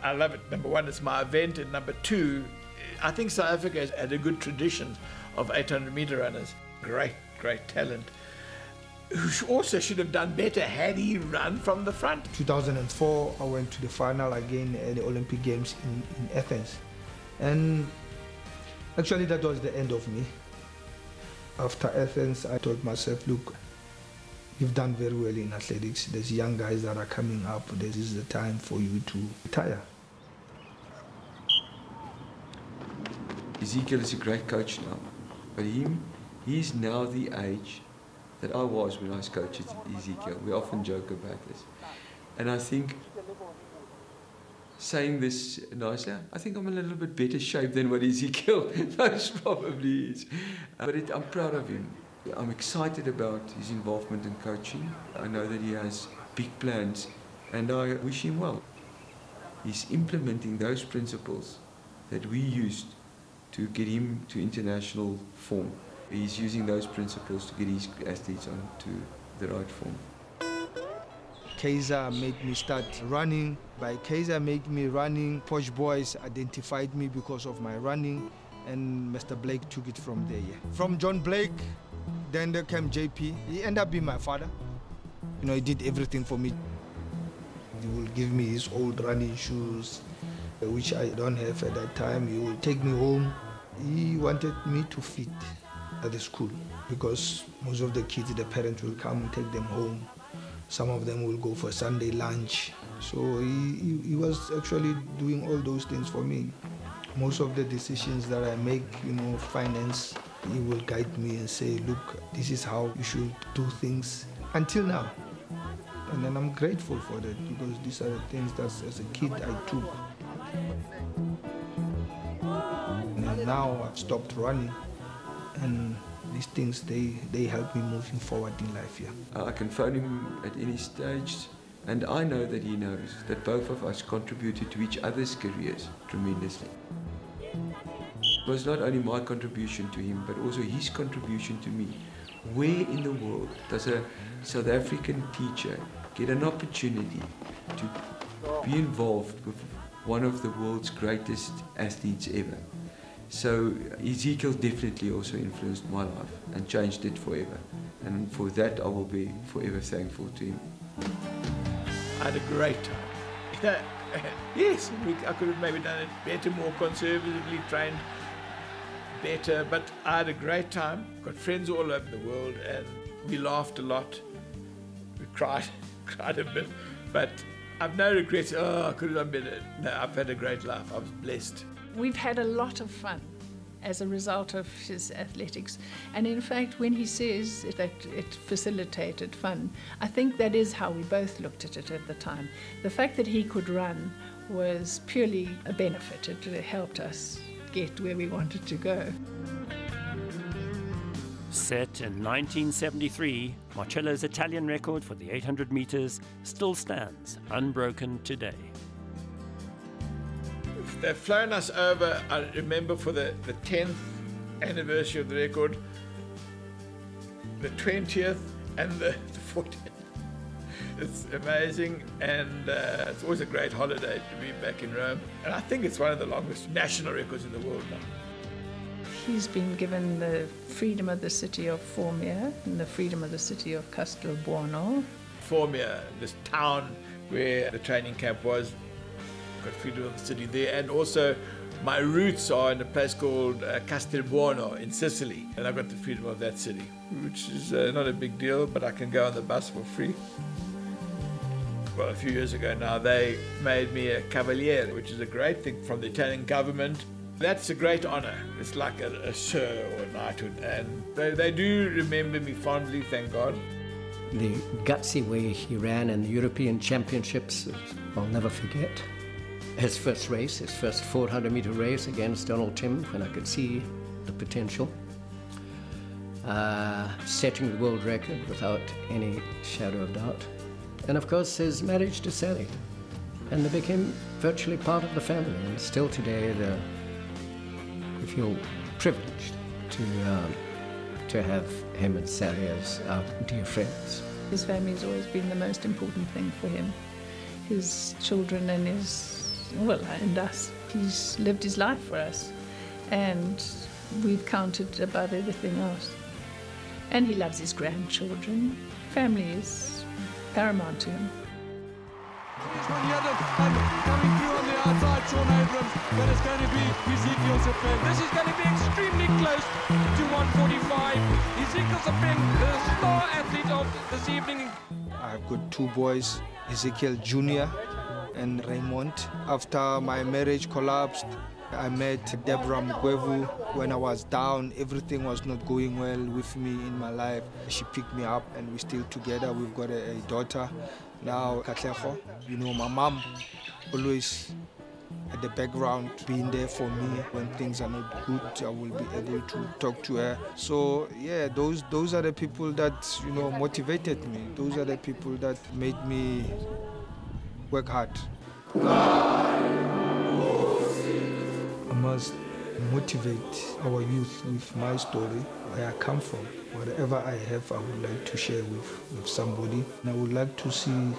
I love it. Number one, it's my event, and number two, I think South Africa has had a good tradition of 800-meter runners. Great talent. Who also should have done better had he run from the front. 2004, I went to the final again at the Olympic Games in Athens. And actually that was the end of me. After Athens, I told myself, look, you've done very well in athletics. There's young guys that are coming up. This is the time for you to retire. Hezekiel is a great coach now, but he's now the age that I was when I was coaching Hezekiel. We often joke about this. And I think saying this nicely, I think I'm a little bit better shape than what Hezekiel most probably is. But I'm proud of him. I'm excited about his involvement in coaching. I know that he has big plans, and I wish him well. He's implementing those principles that we used to get him to international form. He's using those principles to get his athletes onto the right form. Kaiser made me start running. By Kaiser made me running, Posh Boys identified me because of my running, and Mr. Blake took it from there. Yeah. From John Blake, then there came JP. He ended up being my father. You know, he did everything for me. He will give me his old running shoes, which I don't have at that time. He will take me home. He wanted me to fit at the school because most of the kids, the parents will come and take them home. Some of them will go for Sunday lunch. So he was actually doing all those things for me. Most of the decisions that I make, you know, finance, he will guide me and say, look, this is how you should do things until now. And then I'm grateful for that because these are the things that as a kid I took. And now I've stopped running, and these things, they help me moving forward in life, yeah. I can phone him at any stage, and I know that he knows that both of us contributed to each other's careers tremendously. It was not only my contribution to him, but also his contribution to me. Where in the world does a South African teacher get an opportunity to be involved with one of the world's greatest athletes ever? So Hezekiel definitely also influenced my life and changed it forever. And for that, I will be forever thankful to him. I had a great time. Yes, I could have maybe done it better, more conservatively trained, better, but I had a great time. Got friends all over the world, and we laughed a lot. We cried a bit, but I've no regrets. Oh, I could have done better. No, I've had a great life. I was blessed. We've had a lot of fun as a result of his athletics. And in fact, when he says that it facilitated fun, I think that is how we both looked at it at the time. The fact that he could run was purely a benefit. It helped us get where we wanted to go. Set in 1973, Marcello's Italian record for the 800 meters still stands unbroken today. They've flown us over, I remember, for the 10th anniversary of the record, the 20th and the 40th. It's amazing, and it's always a great holiday to be back in Rome. And I think it's one of the longest national records in the world now. He's been given the freedom of the city of Formia and the freedom of the city of Castelbuono. Formia, this town where the training camp was, got freedom of the city there, and also my roots are in a place called Castelbuono in Sicily, and I got the freedom of that city, which is not a big deal, but I can go on the bus for free. Well, a few years ago now, they made me a cavaliere, which is a great thing from the Italian government. That's a great honor. It's like a sir or a knighthood, and they do remember me fondly, thank God. The gutsy way he ran in the European Championships, I'll never forget. His first race, his first 400-meter race against Donald Tim, when I could see the potential. Setting the world record without any shadow of doubt. And of course, his marriage to Sally. And they became virtually part of the family. And still today, we feel privileged to have him and Sally as our dear friends. His family has always been the most important thing for him. His children and and us. He's lived his life for us, and we've counted above everything else. And he loves his grandchildren. Family is paramount to him. Here's one here, and coming through on the outside, Sean Abrams, but it's going to be Hezekiel Sepeng. This is going to be extremely close to 145. Hezekiel Sepeng, the star athlete of this evening. I've got two boys, Hezekiel Jr. and Raymond. After my marriage collapsed, I met Deborah Mugwevu when I was down. Everything was not going well with me in my life. She picked me up and we're still together. We've got a daughter now, Katleho. You know, my mom always at the background, being there for me when things are not good. I will be able to talk to her. So yeah, those are the people that, you know, motivated me. Those are the people that made me work hard. I must motivate our youth with my story, where I come from. Whatever I have, I would like to share with somebody. And I would like to see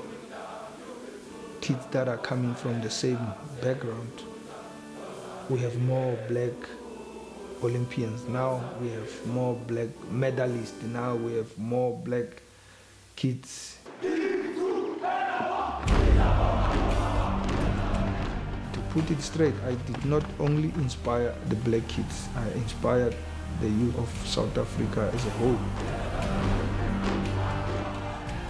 kids that are coming from the same background. We have more black Olympians now. We have more black medalists now. We have more black kids. Put it straight, I did not only inspire the black kids, I inspired the youth of South Africa as a whole.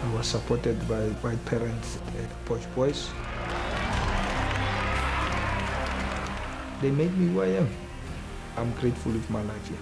I was supported by white parents at Posh Boys. They made me who I am. I'm grateful with my life here.